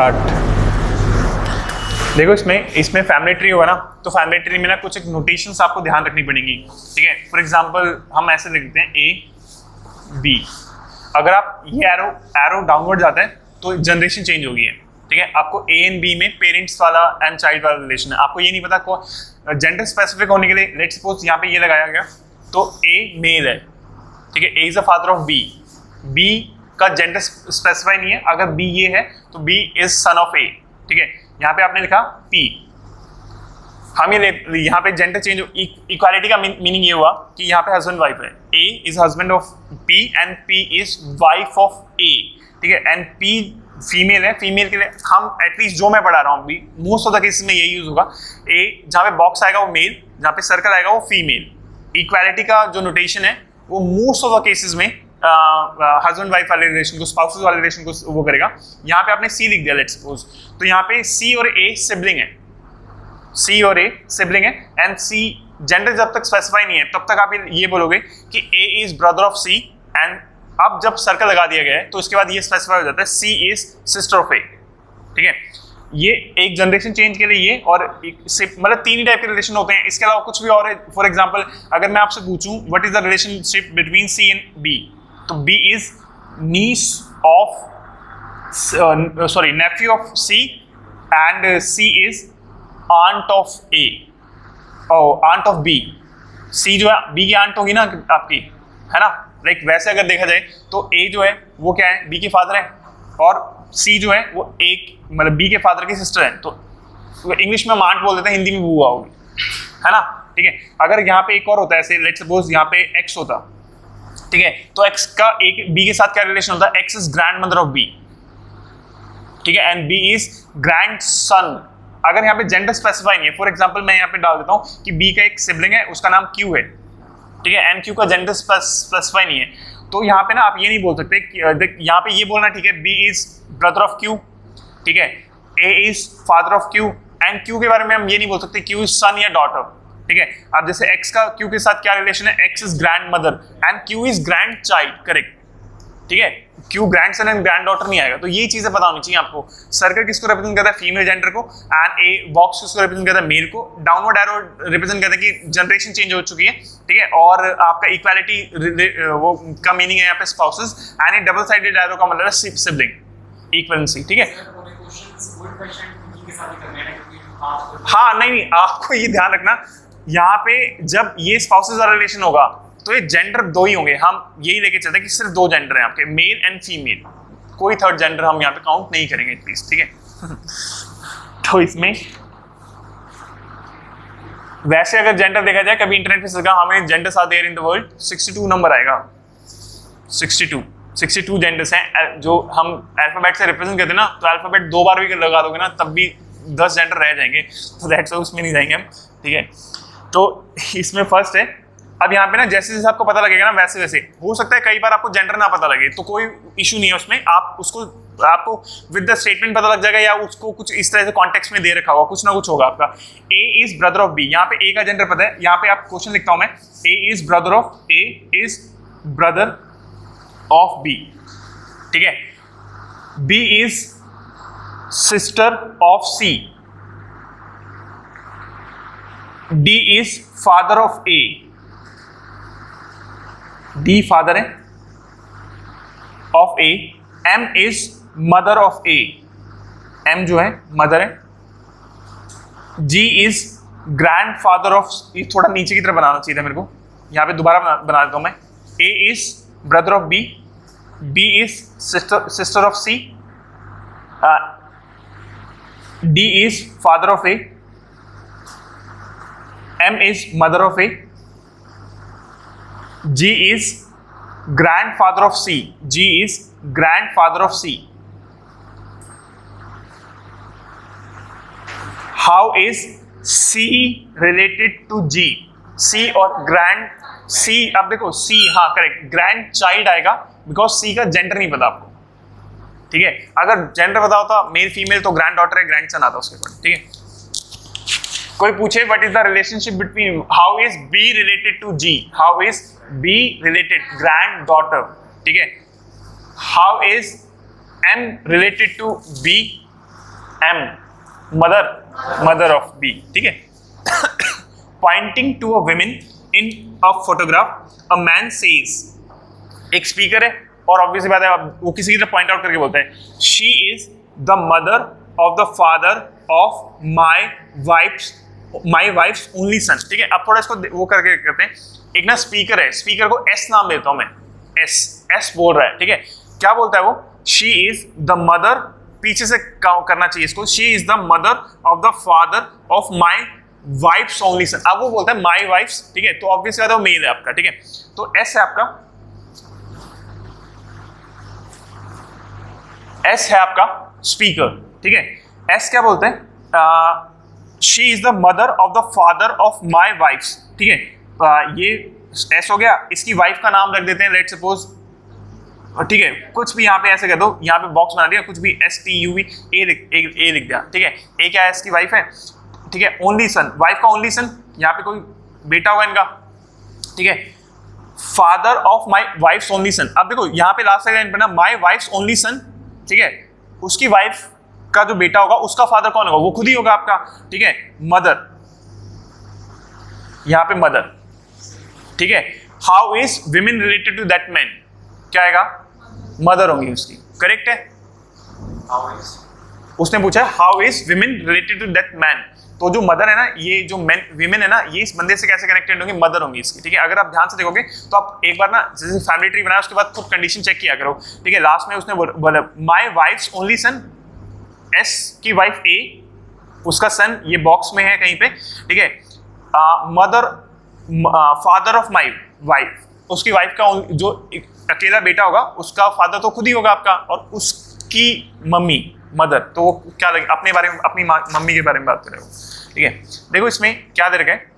Start. देखो इसमें family tree होगा ना, तो फैमिली ट्री में ना कुछ एक नोटेशंस आपको ध्यान रखनी पड़ेंगी, ठीक है। फॉर एग्जांपल हम ऐसे लिखते हैं ए बी, अगर आप ये एरो डाउनवर्ड जाता है तो जनरेशन चेंज होगी है, ठीक है। आपको ए एंड बी में पेरेंट्स वाला एंड चाइल्ड वाला रिलेशन है, आपको ये नहीं पता को जेंडर स्पेसिफिक होने के लिए लेट्स सपोज यहाँ पे ये लगाया गया तो ए मेल है, ठीक है। A is the father of B, B का जेंडर स्पेसिफाई नहीं है, अगर बी ये है तो B is son of A, ठीक है। यहाँ पे आपने लिखा पी, हम ये यहाँ पे जेंडर चेंज, इक्वालिटी का मीनिंग ये हुआ कि यहाँ पे हस्बैंड वाइफ है, A is husband of P and P is wife of A, ठीक है। एंड पी फीमेल है, फीमेल के लिए हम एटलीस्ट जो मैं पढ़ा रहा हूँ अभी मोस्ट ऑफ द केसेस में यही यूज होगा, ए जहाँ पे बॉक्स आएगा वो मेल, जहाँ पे सर्कल आएगा वो फीमेल। इक्वालिटी का जो नोटेशन है वो मोस्ट ऑफ द केसेस में हस्बैंड वाइफ वाले रिलेशन को, स्पाउसेस वाले रिलेशन को वो करेगा। यहाँ पे आपने सी लिख दिया लेट्स सपोज, तो यहाँ पे सी और ए सिबलिंग है, सी और ए सिबलिंग है, एंड सी जेंडर जब तक स्पेसिफाई नहीं है तब तक आप ये बोलोगे कि A is brother of C, and अब जब सर्कल लगा दिया गया है तो इसके बाद ये स्पेसिफाई हो जाता है सी इज सिस्टर ऑफ ए, ठीक है। ये एक जनरेशन चेंज के लिए ये, और मतलब तीन ही टाइप के रिलेशन होते हैं, इसके अलावा कुछ भी और है। फॉर एग्जांपल अगर मैं आपसे पूछूं what is the relationship between C and B, तो B is niece of sorry nephew of C, and C is aunt of A, aunt of B. C जो है बी की आंट होगी ना आपकी, है ना, लाइक वैसे अगर देखा जाए तो ए जो है वो क्या है, बी के फादर है, और सी जो है वो एक मतलब बी के फादर की सिस्टर है, तो इंग्लिश में हम आंट बोल देते हैं, हिंदी में बुआ होगी, है ना, ठीक है। अगर यहाँ पे एक और होता है ऐसे, लेट्स सपोज यहाँ पे एक्स होता, ठीक है, तो एक्स का एक बी के साथ क्या रिलेशन होता है, X is grandmother of B, ठीक है, and B is grandson. अगर यहाँ पे जेंडर स्पेसिफाई नहीं है, फॉर एग्जांपल मैं यहाँ पे डाल देता हूँ कि बी का एक सिबलिंग है उसका नाम क्यू है, ठीक है, एंड क्यू का जेंडर स्पेसिफाई नहीं है, तो यहाँ पे ना आप ये नहीं बोल सकते, यहाँ पे ये बोलना ठीक है B is brother of Q, ठीक है, A is father of Q, and Q के बारे में हम ये नहीं बोल सकते क्यू इज सन या डॉटर, ठीक है। अब जैसे एक्स का क्यू के साथ क्या रिलेशन है, X is grandmother and Q is grand child, correct, ठीक है। Q grand son and grand daughter नहीं आएगा, तो ये चीजें पता होनी चाहिए आपको। सर्कल किसको रिप्रेजेंट करता है, फीमेल जेंडर को, एंड ए बॉक्स किसको रिप्रेजेंट करता है, मेल को, डाउनवर्ड एरो रिप्रेजेंट करता है कि जनरेशन चेंज हो चुकी है, ठीक है, और आपका इक्वालिटी वो का मीनिंग है यहाँ पे spouses, and A double sided arrow का मतलब है सिबलिंग, इक्वलेंसी, ठीक है। हाँ नहीं, आपको ये ध्यान रखना यहाँ पे जब ये स्पाउसेस वाला रिलेशन होगा तो ये जेंडर दो ही होंगे, हम यही लेके चलते हैं कि सिर्फ दो जेंडर हैं आपके, मेल एंड फीमेल, कोई थर्ड जेंडर हम यहाँ पे काउंट नहीं करेंगे प्लीज, ठीक है। तो इसमें वैसे अगर जेंडर देखा जाए, कभी इंटरनेट पे सीखा हमें genders are there in the world, 62 number आएगा, 62 जेंडर्स हैं जो हम अल्फाबेट से रिप्रेजेंट करते हैं ना, तो अल्फाबेट दो बार भी लगा दोगे ना तब भी 10 जेंडर रह जाएंगे, तो दैट्स उसमें नहीं जाएंगे हम, ठीक है। तो इसमें फर्स्ट है, अब यहाँ पे ना जैसे जैसे आपको पता लगेगा ना वैसे वैसे, हो सकता है कई बार आपको जेंडर ना पता लगे तो कोई इशू नहीं है उसमें, आप उसको आपको विद द स्टेटमेंट पता लग जाएगा, या उसको कुछ इस तरह से कॉन्टेक्स्ट में दे रखा होगा, कुछ ना कुछ होगा आपका। ए इज ब्रदर ऑफ बी, यहाँ पे ए का जेंडर पता है, यहाँ पे आप क्वेश्चन लिखता हूं मैं, A is brother of, A is brother of B, ठीक है। B is sister of C, D is father of A, D father है of A, M is mother of A, M जो है मदर है, G is grandfather of, ये थोड़ा नीचे की तरफ बनाना चाहिए था मेरे को, यहाँ पे दोबारा बना देता हूं मैं, A is brother of B, B is sister of C, D is father of A, M is mother of A, G is grandfather of C. G is grandfather of C. How is C related to G? C और C, अब देखो C, हाँ correct, grandchild आएगा because C का gender नहीं पता आपको, ठीक है। अगर जेंडर पता होता मेल फीमेल तो ग्रैंड डॉटर है, ग्रैंड सन आता उसके बाद, ठीक है। कोई पूछे what is the relationship between, how is B related to G, how is B related granddaughter, ठीक है। How is M related to B, M, mother of B, ठीक है. Pointing to a woman in a photograph, a man says, एक speaker है और obviously बात है वो किसी की तरफ पॉइंट आउट करके बोलता है, she is the mother of the father of my wife's only son. ठीक है, अब थोड़ा इसको वो करके करते हैं. एक ना स्पीकर है, स्पीकर को एस नाम देता हूं मैं, एस बोल रहा है. ठीक है, क्या बोलता है वो, शी इज द मदर, पीछे से करना चाहिए इसको, she is the mother of the father of my wife's only son. अब वो बोलता है माई वाइफ्स. ठीक है, तो ऑब्वियसली बात है वो मेल है आपका. ठीक है, तो एस है आपका, एस है आपका स्पीकर. ठीक है, एस क्या बोलते हैं, she is the mother of the father of my wife's. ठीक है, ये एस हो गया. इसकी वाइफ का नाम रख देते हैं, लेट सपोज, ठीक है, कुछ भी यहाँ पे ऐसे कर दो, यहाँ पे बॉक्स बना दिया, कुछ भी STUV ए लिख दिया. ठीक है, ए क्या है, इसकी वाइफ है. ठीक है, ओनली सन, वाइफ का ओनली सन, यहाँ पे कोई बेटा होगा इनका. ठीक है, father of my wife's only son. अब देखो यहाँ पे लास्ट लाइन पे ना माई वाइफ्स ओनली सन. ठीक है, उसकी वाइफ का जो बेटा होगा उसका फादर कौन होगा, वो खुद ही होगा आपका. ठीक है, मदर, यहां पे मदर. ठीक है, how is women related to that man, क्या आएगा, मदर होंगी उसकी. करेक्ट है, उसने पूछा how is women related to that man. तो जो मदर है ना, ये जो मैन विमेन है ना, ये इस बंदे से कैसे कनेक्टेड होंगी, मदर होंगी इसकी. ठीक है, अगर आप ध्यान से देखोगे तो आप एक बार ना जैसे फैमिली ट्री बनाया उसके बाद खुद कंडीशन चेक किया करो. ठीक है, लास्ट में उसने बोला माई वाइफ्स ओनली सन, एस की वाइफ ए, उसका सन ये बॉक्स में है कहीं पे. ठीक है, mother father of my wife, उसकी वाइफ का जो अकेला बेटा होगा उसका फादर तो खुद ही होगा आपका, और उसकी मम्मी मदर, तो वो क्या लगे अपने बारे में, अपनी मम्मी के बारे में बात कर रहे हो. ठीक है, देखो इसमें क्या दे रखा है,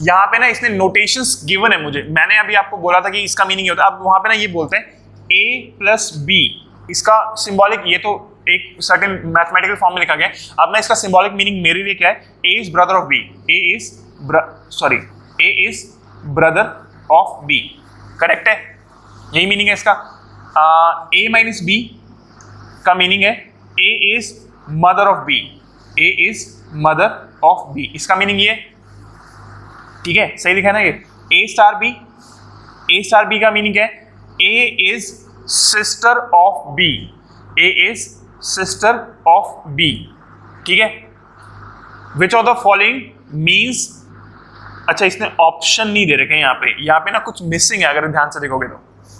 यहाँ पे ना इसने नोटेशंस गिवन है मुझे, मैंने अभी आपको बोला था कि इसका मीनिंग ये होता है. अब वहाँ पे ना ये बोलते हैं A प्लस बी, इसका सिंबॉलिक, ये तो एक सर्टेन मैथमेटिकल फॉर्म में लिखा गया है. अब ना इसका सिंबॉलिक मीनिंग मेरे लिए क्या है, A is brother of B, A is brother of B. Correct है, यही मीनिंग है इसका. A माइनस बी का मीनिंग है A is mother of B, A is mother of B, इसका मीनिंग ये. ठीक है, सही लिखा है ना ये. A स्टार बी का मीनिंग है A is sister of B, A is sister of B. ठीक है, which of the following means, अच्छा इसने ऑप्शन नहीं दे रखे यहाँ पे ना कुछ मिसिंग है, अगर ध्यान से देखोगे तो.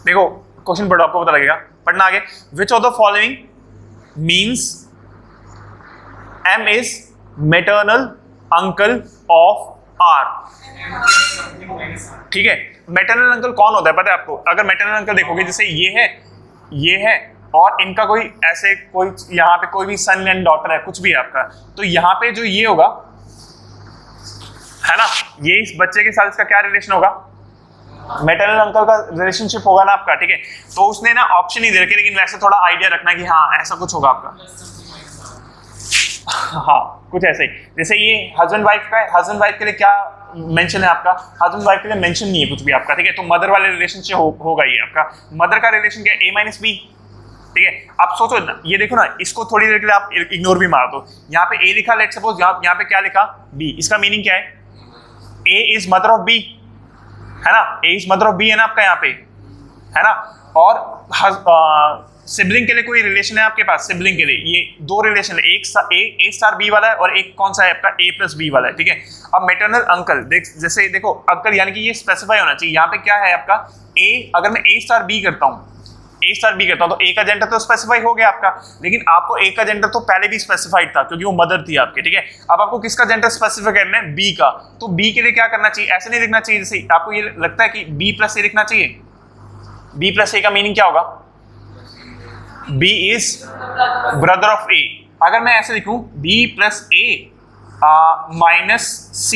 देखो क्वेश्चन पढ़ो आपको पता लगेगा, पढ़ना आगे. विच of the following means M is maternal uncle of R. ठीक है, मेटर्नल अंकल कौन होता है पता है आपको, अगर मेटर्नल अंकल देखोगे जैसे ये है और इनका कोई ऐसे कोई यहाँ पे कोई भी सन एंड डॉटर है, कुछ भी है आपका, तो यहाँ पे जो ये होगा है ना, ये इस बच्चे के साथ इसका क्या रिलेशन होगा, मेटर्नल अंकल का रिलेशनशिप होगा ना आपका. ठीक है, तो उसने ना ऑप्शन नहीं दे रखे, लेकिन वैसे थोड़ा आइडिया रखना कि हाँ ऐसा कुछ होगा आपका. हाँ कुछ ऐसे ही, जैसे ये हस्बैंड वाइफ का है, हस्बैंड वाइफ के लिए क्या मेंशन है आपका, हस्बैंड वाइफ के लिए मेंशन नहीं है कुछ भी आपका. ठीक है, तो मदर वाले रिलेशनशिप होगा ये आपका. मदर का रिलेशन क्या है, A माइनस बी. ठीक है, आप सोचो ना, ये देखो ना, इसको थोड़ी देर के लिए आप इग्नोर भी मार दो. यहाँ पे A लिखा, लेट सपोज यहाँ पे क्या लिखा, B. इसका मीनिंग क्या है, A is mother of B, है ना, A is mother of B है ना आपका यहाँ पे, है ना. और सिबलिंग के लिए कोई रिलेशन है आपके पास, सिबलिंग के लिए ये दो रिलेशन है, एक A स्टार B वाला है और एक कौन सा है आपका A प्लस B वाला है. ठीक है, अब मेटरनल अंकल जैसे देखो अंकल यानी कि ये स्पेसिफाई होना चाहिए. यहाँ पे क्या है आपका A, अगर मैं A स्टार B करता हूँ तो A का जेंडर तो स्पेसिफाई हो गया आपका, लेकिन आपको A का जेंडर तो पहले भी स्पेसिफाइड था क्योंकि वो मदर थी आपके. ठीक है, अब आपको किसका जेंडर स्पेसिफाई करना है, B का. तो B के लिए क्या करना चाहिए, ऐसे नहीं लिखना चाहिए जैसे आपको ये लगता है कि B प्लस A लिखना चाहिए. B प्लस A का मीनिंग क्या होगा, B is brother of A. अगर मैं ऐसे लिखूं B plus A minus C.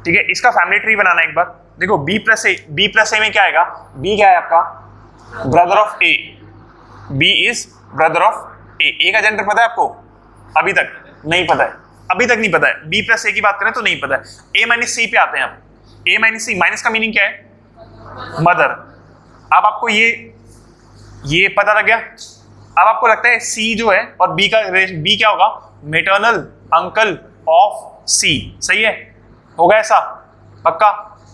ठीक है, इसका फैमिली ट्री बनाना एक बार. देखो B प्लस A में क्या आएगा, B क्या है आपका, brother of A. B is brother of A. A का जेंडर पता है आपको, अभी तक नहीं पता है. B प्लस A की बात करें तो नहीं पता है. A माइनस C पे आते हैं आप. A माइनस C, माइनस का मीनिंग क्या है, मदर. अब आपको ये पता लग गया, अब आपको लगता है सी जो है और बी का बी क्या होगा, मेटर्नल अंकल ऑफ सी, सही है, होगा ऐसा पक्का,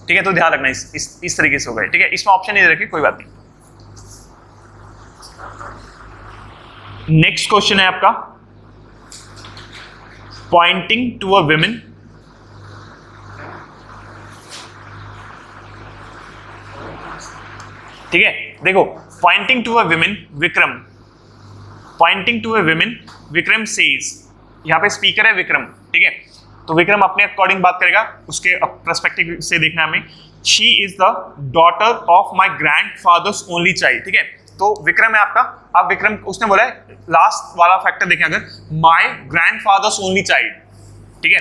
ठीक है। तो ध्यान रखना इस तरीके से होगा, ठीक है। इसमें ऑप्शन नहीं दे रखे, कोई बात नहीं। नेक्स्ट क्वेश्चन है आपका, पॉइंटिंग टू अ विमेन, ठीक है। देखो, pointing to a women Vikram, pointing to a women Vikram says, यहां पे स्पीकर है विक्रम, ठीक है। तो विक्रम अपने अकॉर्डिंग बात करेगा, उसके पर्सपेक्टिव से देखना हमें। She is the daughter of my grandfather's only child, ठीक है। तो विक्रम है आपका, अब विक्रम उसने बोला है, लास्ट वाला फैक्टर देखें अगर, माई ग्रैंडफादर्स ओनली चाइल्ड, ठीक है,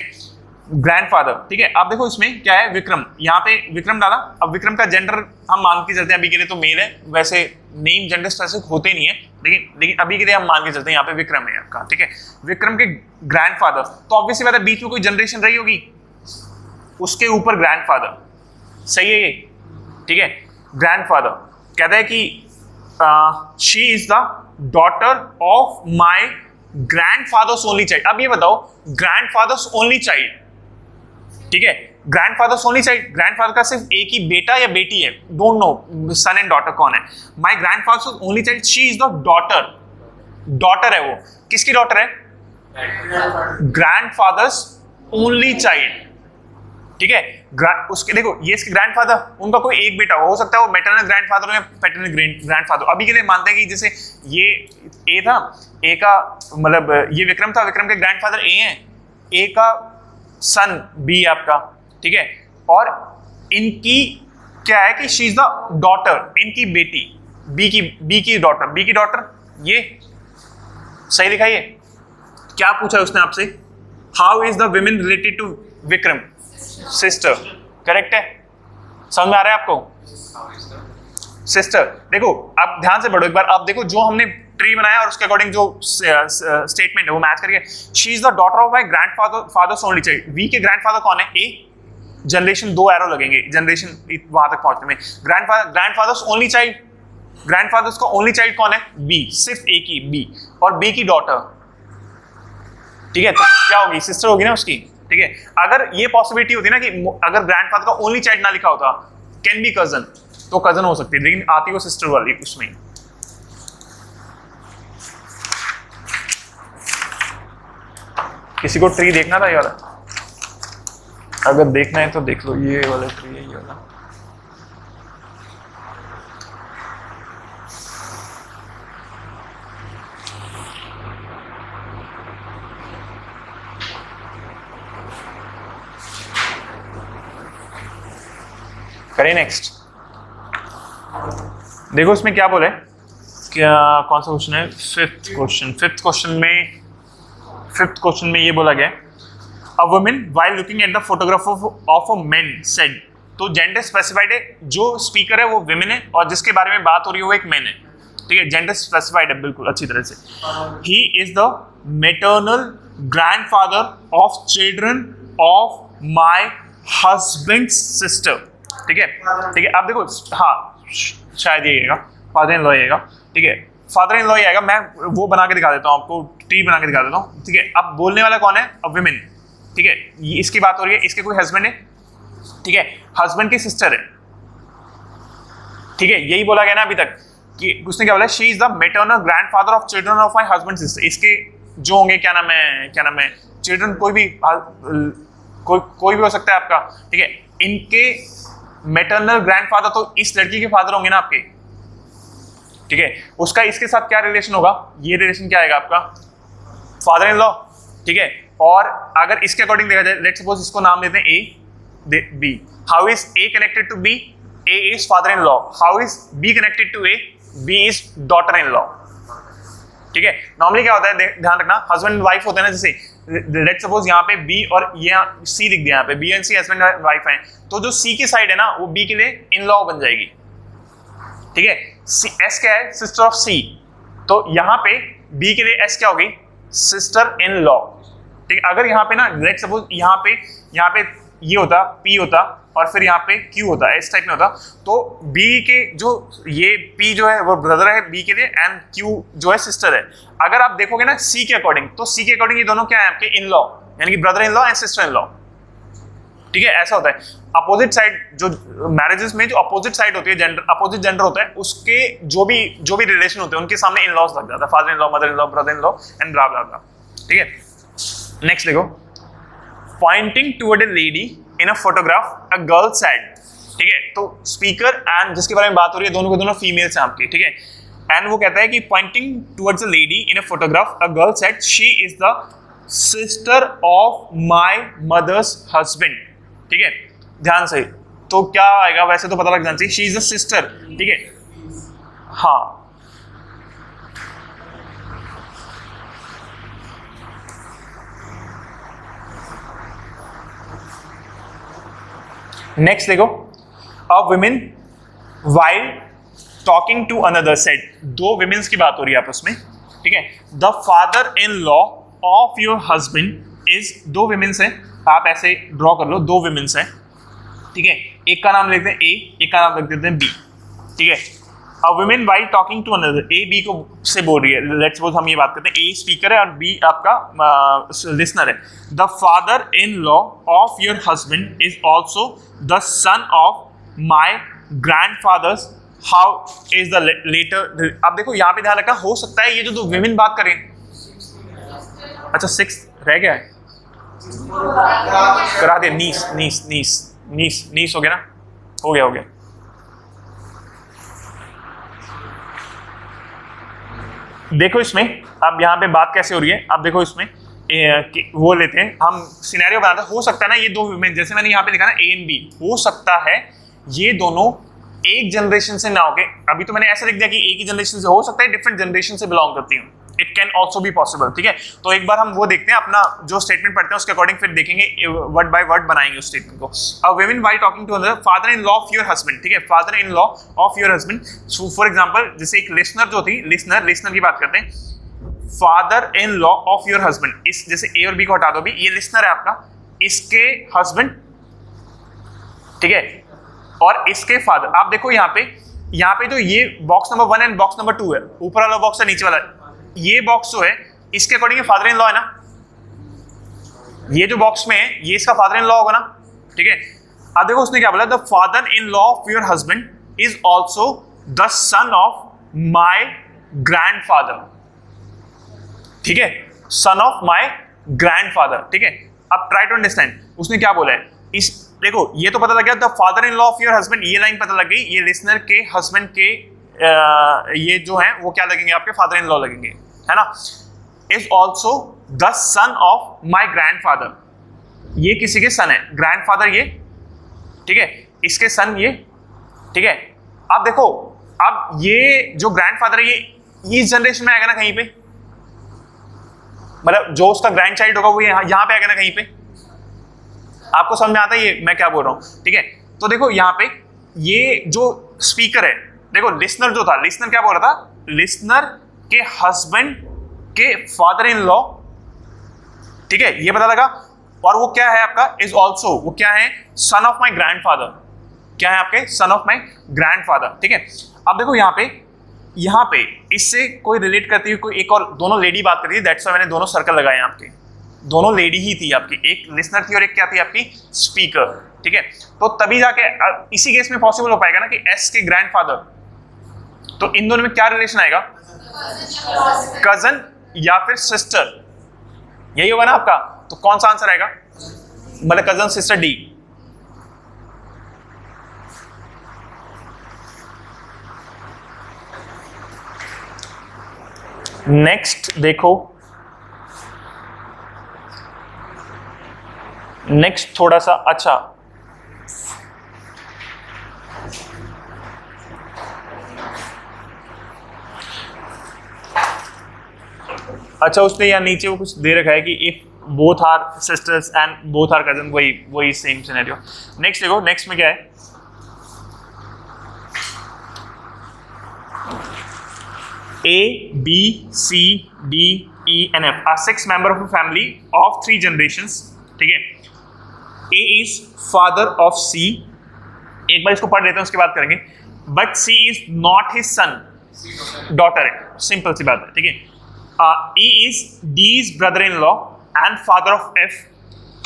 ग्रैंडफादर, ठीक है। अब देखो इसमें क्या है, विक्रम, यहाँ पे विक्रम डाला। अब विक्रम का जेंडर हम मान के चलते हैं अभी के लिए तो मेल है, वैसे नेम जेंडर स्पेसिफिक होते नहीं है, लेकिन अभी के लिए हम मान के चलते हैं यहाँ पे विक्रम है आपका, ठीक है। विक्रम के ग्रैंडफादर, तो ऑब्वियसली बात है बीच में कोई जनरेशन रही होगी, उसके ऊपर ग्रैंडफादर, सही है ये, ठीक है। ग्रैंडफादर कहता है कि she is the daughter of my grandfather's only child. अब ये बताओ, ग्रैंडफादर्स ओनली चाइल्ड, ठीक है, ग्रैंडफादर्स ओनली चाइल्ड, ग्रैंडफादर का सिर्फ एक ही बेटा या बेटी है, don't know son and daughter कौन है। My grandfather's only child, she is the daughter, daughter है वो, किसकी डॉटर है, ग्रैंडफादर्स ओनली चाइल्ड, ठीक है। उसके देखो, ये इसके ग्रैंडफादर, उनका कोई एक बेटा हो सकता है, वो मैटरनल ग्रैंडफादर या पैटर्नल ग्रैंडफादर। अभी के लिए मानते हैं कि जैसे ये ए था, ए का मतलब ये विक्रम था, विक्रम के ग्रैंडफादर ए हैं, ए का सन बी आपका, ठीक है। और इनकी क्या है कि शी इज द डॉटर, इनकी बेटी बी की डॉटर, ये सही लिखा है। क्या पूछा उसने आपसे, how is the women related to Vikram, sister, correct है, समझ में आ रहा है आपको, सिस्टर। देखो आप ध्यान से पढ़ो एक बार, आप देखो जो हमने ट्री बनाया और उसके अकॉर्डिंग जो स्टेटमेंट है वो मैच करके, she is the daughter of my grandfather's only child, V के ग्रैंडफादर कौन है, ए, जनरेशन 2 एरो लगेंगे, जनरेशन वहां तक पहुंचने में, ग्रैंडफादर्स ओनली चाइल्ड, ग्रैंडफादर्स का ओनली चाइल्ड कौन है, बी, सिर्फ ए की बी, और बी की डॉटर, ठीक है। तो क्या होगी, सिस्टर होगी ना उसकी, ठीक है। अगर ये पॉसिबिलिटी होती ना कि अगर ग्रैंडफादर का ओनली चाइल्ड ना लिखा होता, कैन बी कजन, तो कजन हो सकती है, लेकिन आती वो सिस्टर वाली उसमें। किसी को ट्री देखना था यार, अगर देखना है तो देख लो, ये वाला ट्री है, ये वाला। करें नेक्स्ट, देखो इसमें क्या बोले, क्या कौन सा क्वेश्चन है, फिफ्थ क्वेश्चन में ये बोला गया, a woman while looking at the photograph of a man said, तो जेंडर स्पेसिफाइड है, जो स्पीकर है वो विमेन है और जिसके बारे में बात हो रही है वो एक मैन है, ठीक है, जेंडर स्पेसिफाइड है बिल्कुल अच्छी तरह से। He is the maternal grandfather of children of my husbands sister, ठीक है, ठीक है। अब देखो, हाँ शायद ये आएगा, फादर इन लॉ आएगा, ठीक है, फादर इन लॉ आएगा, मैं वो बना के दिखा देता हूँ आपको, ट्री बना के दिखा देता हूँ, ठीक है। अब बोलने वाला कौन है, अब विमेन, ठीक है, इसकी बात हो रही है, इसके कोई हस्बैंड है, ठीक है, हस्बैंड की सिस्टर है, ठीक है, यही बोला गया ना अभी तक कि उसने क्या बोला, she is the maternal grandfather of children of my husband sister, इसके जो होंगे क्या नाम है चिल्ड्रन, कोई भी हो सकता है आपका, ठीक है। इनके मेटर्नल ग्रैंडफादर तो इस लड़की के फादर होंगे ना आपके, ठीक है। उसका इसके साथ क्या रिलेशन होगा, ये रिलेशन क्या आएगा आपका, फादर इन लॉ, ठीक है। और अगर इसके अकॉर्डिंग देखा जाए, लेट्स सपोज इसको नाम देते हैं A B, how is A connected to B, A is father in law, how is B connected to A, B is daughter in law, ठीक है। नॉर्मली क्या होता है, ध्यान रखना, हस्बैंड एंड वाइफ होते हैं ना, जैसे लेट्स सपोज यहाँ पे बी और ये सी लिख दिया, यहाँ पे B and C husband and wife हैं, तो जो सी की साइड है ना वो बी के लिए इन लॉ बन जाएगी, ठीक है। एस क्या है, सिस्टर ऑफ सी, तो यहाँ पे बी के लिए एस क्या होगी, सिस्टर इन लॉ, ठीक है। अगर यहाँ पे ना लेट्स सपोज यहाँ पे ये होता, P होता और फिर यहाँ पे Q होता, इस टाइप में होता। तो B के जो ये P जो है वो ब्रदर है B के लिए एंड Q जो है सिस्टर है। अगर आप देखोगे ना C के अकॉर्डिंग, तो C के अकॉर्डिंग ये दोनों क्या है आपके इन लॉ, यानी कि brother in law and sister in law. ठीक है, ऐसा होता है। अपोजिट साइड जो मैरिजेस में जो अपोजिट साइड होती है, जेंडर अपोजिट जेंडर होता है, उसके जो भी रिलेशन होते हैं उनके सामने इन लॉज लग जाता है, father in law, mother in law, brother in law and blah blah blah. ठीक है, नेक्स्ट देखो, pointing toward a lady in a photograph a girl said. ठीक है, तो स्पीकर एंड जिसके बारे में बात हो रही है दोनों के दोनों फीमेल्स हैं आपकी। ठीक है, एंड वो कहता है कि pointing towards a lady in a photograph a girl side, she is the sister of my mother's husband. ठीक है, ध्यान से, तो क्या आएगा, वैसे तो पता लग जाना चाहिए, शी इज अ सिस्टर। ठीक है, हाँ, नेक्स्ट देखो, a women while talking to another said, दो विमेन्स की बात हो रही है आपस में। ठीक है, the father in law of your husband is, दो विमेन्स हैं, आप ऐसे ड्रॉ कर लो, दो विमेन्स हैं। ठीक है, एक का नाम लिखते हैं ए, एक का नाम लिख देते हैं बी। ठीक है, a women while talking to another, A B को से बोल रही है, लेट्स सपोज हम ये बात करते हैं, ए स्पीकर है और बी आपका लिसनर है। The father in law of your husband is also the son of my grandfather's, how is the letter. अब देखो यहाँ पे ध्यान रखना, हो सकता है ये जो दो विमेन बात करें, अच्छा 6 रह गया है, करा दिया, नीस नीस नीस नीस नीस हो गया ना, हो गया। देखो इसमें अब यहाँ पे बात कैसे हो रही है, अब देखो इसमें वो लेते हैं हम, सिनेरियो बनाते हैं, हो सकता है ना ये दो विमेन, जैसे मैंने यहाँ पे लिखा ना ए एंड बी, हो सकता है ये दोनों एक जनरेशन से ना होके, अभी तो मैंने ऐसा लिख दिया कि एक ही जनरेशन से, हो सकता है डिफरेंट जनरेशन से बिलोंग करती हूँ, it can also be possible. ठीक है, तो एक बार हम वो देखते हैं, अपना जो स्टेटमेंट पढ़ते हैं उसके अकॉर्डिंग फिर देखेंगे, वर्ड बाय वर्ड बनाएंगे उस स्टेटमेंट को। A women while talking to another, father in law of your husband. ठीक है, father in law of your husband, so for example जैसे एक लिसनर जो थी, लिसनर की बात करते हैं, father in law of your husband, इस जैसे ए और बी को हटा दो, भी ये लिसनर है आपका, इसके हस्बैंड। ठीक है, और इसके फादर। आप देखो यहाँ पे जो ये box number 1 and box number 2 है, ऊपर वाला बॉक्स है, नीचे वाला, ये बॉक्स जो है इसके अकॉर्डिंग फादर इन लॉ है ना, ये जो बॉक्स में है ये इसका फादर इन लॉ होगा ना। ठीक है, अब देखो उसने क्या बोला, the father in law of your husband is also the son of my grandfather. ठीक है, सन ऑफ माई ग्रैंडफादर। ठीक है, अब ट्राई टू अंडरस्टैंड उसने क्या बोला है, इस देखो ये तो पता लग गया, the father in law of your husband, ये लाइन पता लग गई, ये लिसनर के हस्बैंड के ये जो है वो क्या लगेंगे, आपके फादर इन लॉ लगेंगे, है ना। Is also the son of my grandfather, ये किसी के सन है, ग्रैंडफादर ये, ठीक है, इसके सन ये। ठीक है, अब देखो, अब ये जो ग्रैंडफादर है ये इस जनरेशन में आएगा ना कहीं पे, मतलब जो उसका ग्रैंड चाइल्ड होगा वो यहाँ पे आएगा ना कहीं पे, आपको समझ में आता है ये मैं क्या बोल रहा हूँ। ठीक है, तो देखो यहाँ पे ये जो स्पीकर है, देखो लिसनर जो था, लिसनर क्या बोल रहा था, लिसनर के हस्बैंड के फादर इन लॉ। ठीक है, ये पता लगा, और वो क्या है आपका, इज ऑल्सो, वो क्या है, सन ऑफ माई ग्रैंडफादर, क्या है आपके, सन ऑफ माई ग्रैंडफादर। ठीक है, अब देखो यहाँ पे इससे कोई रिलेट करती हुई कोई एक और, दोनों लेडी बात कर रही थी, दैट्स व्हाई मैंने दोनों सर्कल लगाए आपके, दोनों लेडी ही थी आपकी, एक लिसनर थी और एक क्या थी आपकी, स्पीकर। ठीक है, तो तभी जाके इसी केस में पॉसिबल हो पाएगा ना कि एस के ग्रैंडफादर, तो इन दोनों में क्या रिलेशन आएगा, कजन या फिर सिस्टर, यही होगा ना आपका। तो कौन सा आंसर आएगा, मतलब कजन सिस्टर, डी। नेक्स्ट देखो, नेक्स्ट थोड़ा सा अच्छा उसने यहाँ नीचे वो कुछ दे रखा है कि if both are sisters and both are cousin, वही सेम सिनेरियो। नेक्स्ट देखो, नेक्स्ट में क्या है, A, B, C, D, E and F are 6 members of a family of 3 generations. ठीक है, A is father of C, एक बार इसको पढ़ लेते हैं उसके बाद करेंगे। But C is not his son, daughter है, सिंपल सी बात है, ठीक है। E is D's brother-in-law and father of F.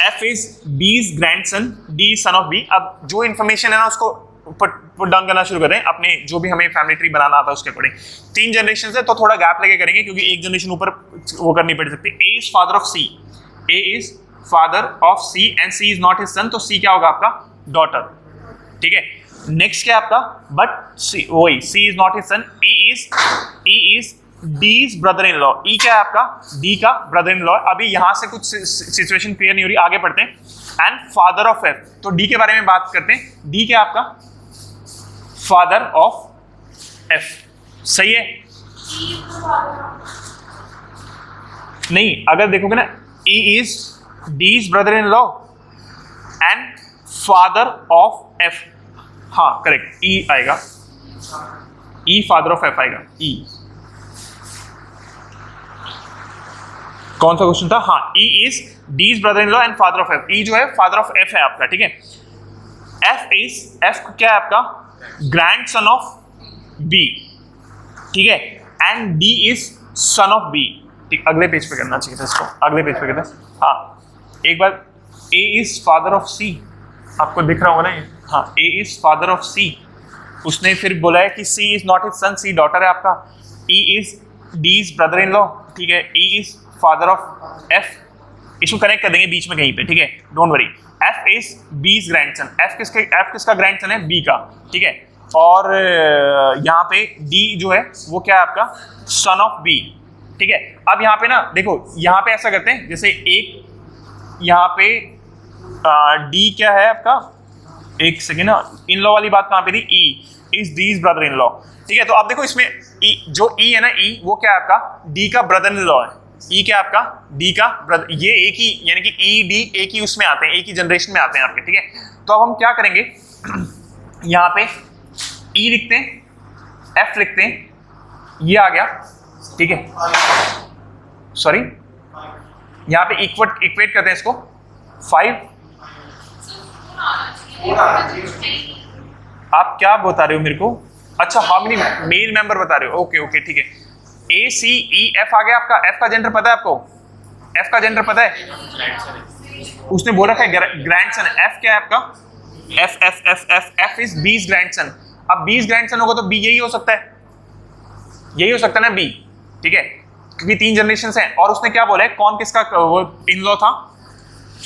F is B's grandson, D is son of B. अब जो इन्फॉर्मेशन है ना उसको पुट डाउन करना शुरू करें अपने जो भी हमें फैमिली ट्री बनाना आता है उसके अकॉर्डिंग। 3 जनरेशन है तो थोड़ा गैप लेके करेंगे क्योंकि एक जनरेशन ऊपर वो करनी पड़ सकती है। A is father of C, A is father of C and C is not his son, तो C क्या होगा आपका डॉटर, ठीक है। नेक्स्ट क्या आपका बट C, वही C is not his son, E is D's brother-in-law, E क्या है आपका D का brother-in-law। अभी यहाँ से कुछ सिचुएशन क्लियर नहीं हो रही, आगे पढ़ते हैं। एंड फादर ऑफ F, तो D के बारे में बात करते हैं। D क्या आपका फादर ऑफ F, सही है। नहीं, अगर देखोगे ना E is D's brother-in-law and father of F, हाँ करेक्ट, E आएगा, E फादर ऑफ F आएगा, E। कौन सा क्वेश्चन था? हाँ, E is D's brother-in-law and father of F, E जो है फादर ऑफ F है आपका, ठीक है। F क्या है आपका ग्रैंड सन ऑफ B, ठीक है। And D is son of B, ठीक। अगले पेज पे करना चाहिए था इसको, अगले पेज पे करना। हाँ, एक बार A is father of C, आपको दिख रहा होगा ना ये, हाँ A is father of C। उसने फिर बोला है कि C is not his son, C daughter है आपका। E is D's brother-in-law, ठीक है। E is father of F, इसको कनेक्ट कर देंगे बीच में कहीं पे, ठीक है, don't worry. F is B's grandson, F किसका ग्रैंडसन है? B का, ठीक है। और यहाँ पे D जो है वो क्या है आपका सन ऑफ B, ठीक है। अब यहाँ पे ना देखो, यहाँ पे ऐसा करते हैं जैसे एक यहाँ पे D क्या है आपका, एक सेकेंड ना, इन लॉ वाली बात कहाँ पे थी? E is D's brother-in-law, ठीक है। तो आप देखो इसमें जो E है ना, E वो क्या है आपका D का brother-in-law है। E क्या आपका D का ब्रदर, ये एक ही, यानी कि E D एक ही उसमें आते हैं, एक ही जनरेशन में आते हैं आपके, ठीक है। तो अब हम क्या करेंगे, यहाँ पे E लिखते हैं, F लिखते हैं, ये आ गया, ठीक है। सॉरी, यहाँ पे इक्वेट करते हैं इसको 5। आप क्या बता रहे हो मेरे को? अच्छा, हाउ मेनी मेल मेंबर बता रहे हो, ओके ठीक है। A C E F आ गया आपका। F का जेंडर पता है आपको? F का जेंडर पता है? उसने बोला है ग्रैंडसन है। F क्या है आपका? F is B's grandson. अब B's ग्रैंडसन होगा तो B यही हो सकता है, यही हो सकता है ना B, ठीक है, क्योंकि 3 जनरेशन हैं। और उसने क्या बोला है, कौन किसका इन लॉ था?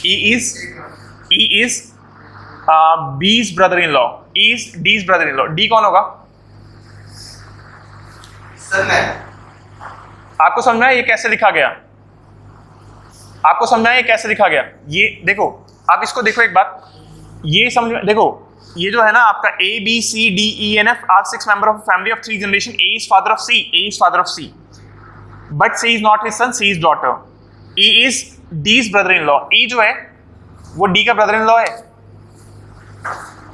E is B's brother-in-law, E is D's brother-in-law। D कौन होगा? आपको समझ में आया ये कैसे लिखा गया? आपको समझ में आया ये कैसे लिखा गया? ये देखो, आप इसको देखो एक बात, ये समझ में देखो, ये जो है ना आपका A B C D E and F are 6 member of a family of 3 generation. A is father of C, A is father of C, but C is not his son, C is daughter. E is D's brother-in-law, E जो है वो D का brother-in-law है,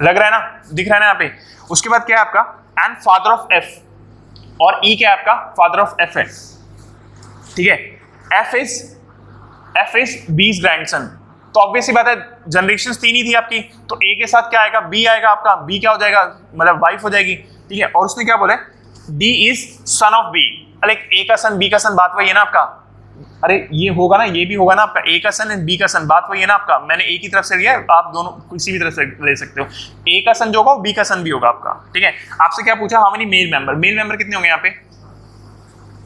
लग रहा है ना, दिख रहा है ना यहाँ पे। उसके बाद क्या है आपका and father of F, और E क्या है आपका फादर ऑफ F है, ठीक है। F is B's grandson. तो ऑब्वियसली बात है जनरेशन 3 ही थी आपकी, तो A के साथ क्या आएगा? B आएगा आपका। B क्या हो जाएगा, मतलब वाइफ हो जाएगी, ठीक है। और उसने क्या बोला है? D is son of B। अरे A का सन B का सन, बात वही है ना आपका। अरे ये होगा ना, ये भी होगा ना आपका, A का सन एंड B का सन, बात वही है ना आपका। मैंने A की तरफ से लिया है, आप दोनों किसी भी तरफ से ले सकते हो। A का सन जो होगा B का सन भी होगा आपका, ठीक है। आपसे क्या पूछा, how many male member? Male member कितने होंगे यहाँ पे?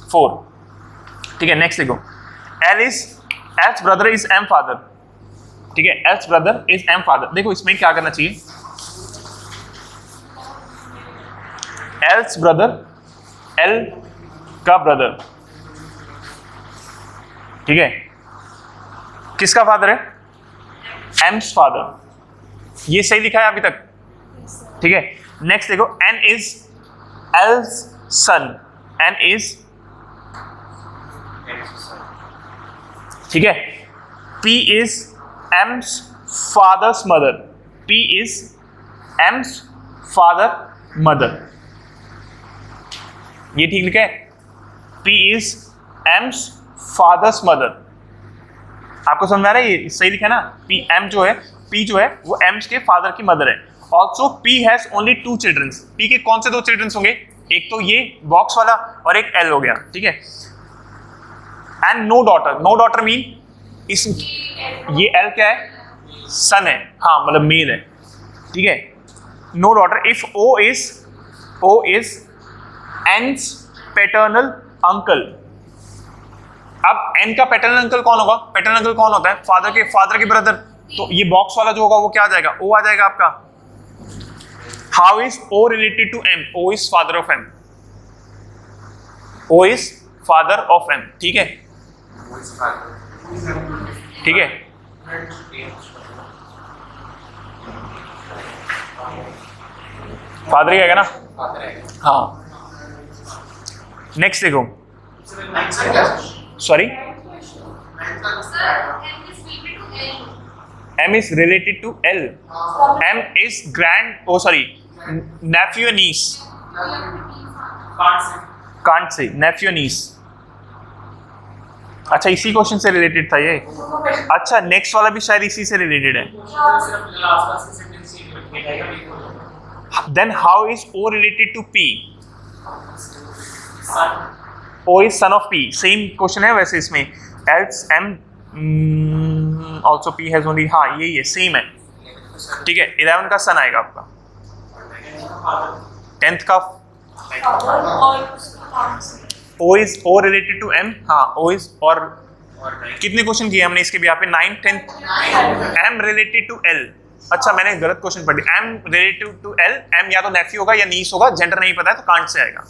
4, ठीक है। नेक्स्ट देखो, L's brother is M father, ठीक है। L's brother is M father. देखो इसमें क्या करना चाहिए, L's ब्रदर, L का ब्रदर, ठीक है, किसका फादर है? M's father. ये सही लिखा है अभी तक, ठीक है। नेक्स्ट देखो, N is L's son, N is, ठीक है। P is M's father's mother, P is M's father mother, ये ठीक लिखा है। P is M's father's mother, आपको समझ में आ रहा है? ये सही लिखा है ना। P M जो है P जो है वो M के फादर की मदर है। Also P has only 2 children. P के कौन से 2 चिल्ड्रन होंगे? एक तो ये बॉक्स वाला और एक L हो गया, ठीक है। And no daughter, no daughter mean इस ये L क्या है? सन है, हाँ मतलब मेल है, ठीक है। No daughter if O is N's paternal uncle. अब N का पैटर्नल अंकल कौन होगा? पैटर्नल अंकल कौन होता है? फादर के ब्रदर। तो ये बॉक्स वाला जो होगा वो क्या आ जाएगा? O आ जाएगा आपका। How is O related to M? O is father of M। O is father of M, ठीक है, ठीक है। फादर ही आएगा ना? हाँ। नेक्स्ट देखो, sorry, M is related to L. M is nephew and niece. Can't say nephew and niece. अच्छा, इसी क्वेश्चन से रिलेटेड था ये। अच्छा, नेक्स्ट वाला भी शायद इसी से रिलेटेड है। Then how is O related to P? O is son of P. Same question है वैसे इसमें। Else M also P has only, हाँ यही है, सेम है, ठीक है। 11 का सन आएगा आपका, 10th का O is O related to M, हाँ O is, और कितने क्वेश्चन किए हमने इसके भी यहाँ पे? 9, 10। M related to L, अच्छा मैंने गलत क्वेश्चन पढ़ दिया। M related to L, M या तो नेफ्यू होगा या नीस होगा, जेंडर नहीं पता है तो कांट से आएगा।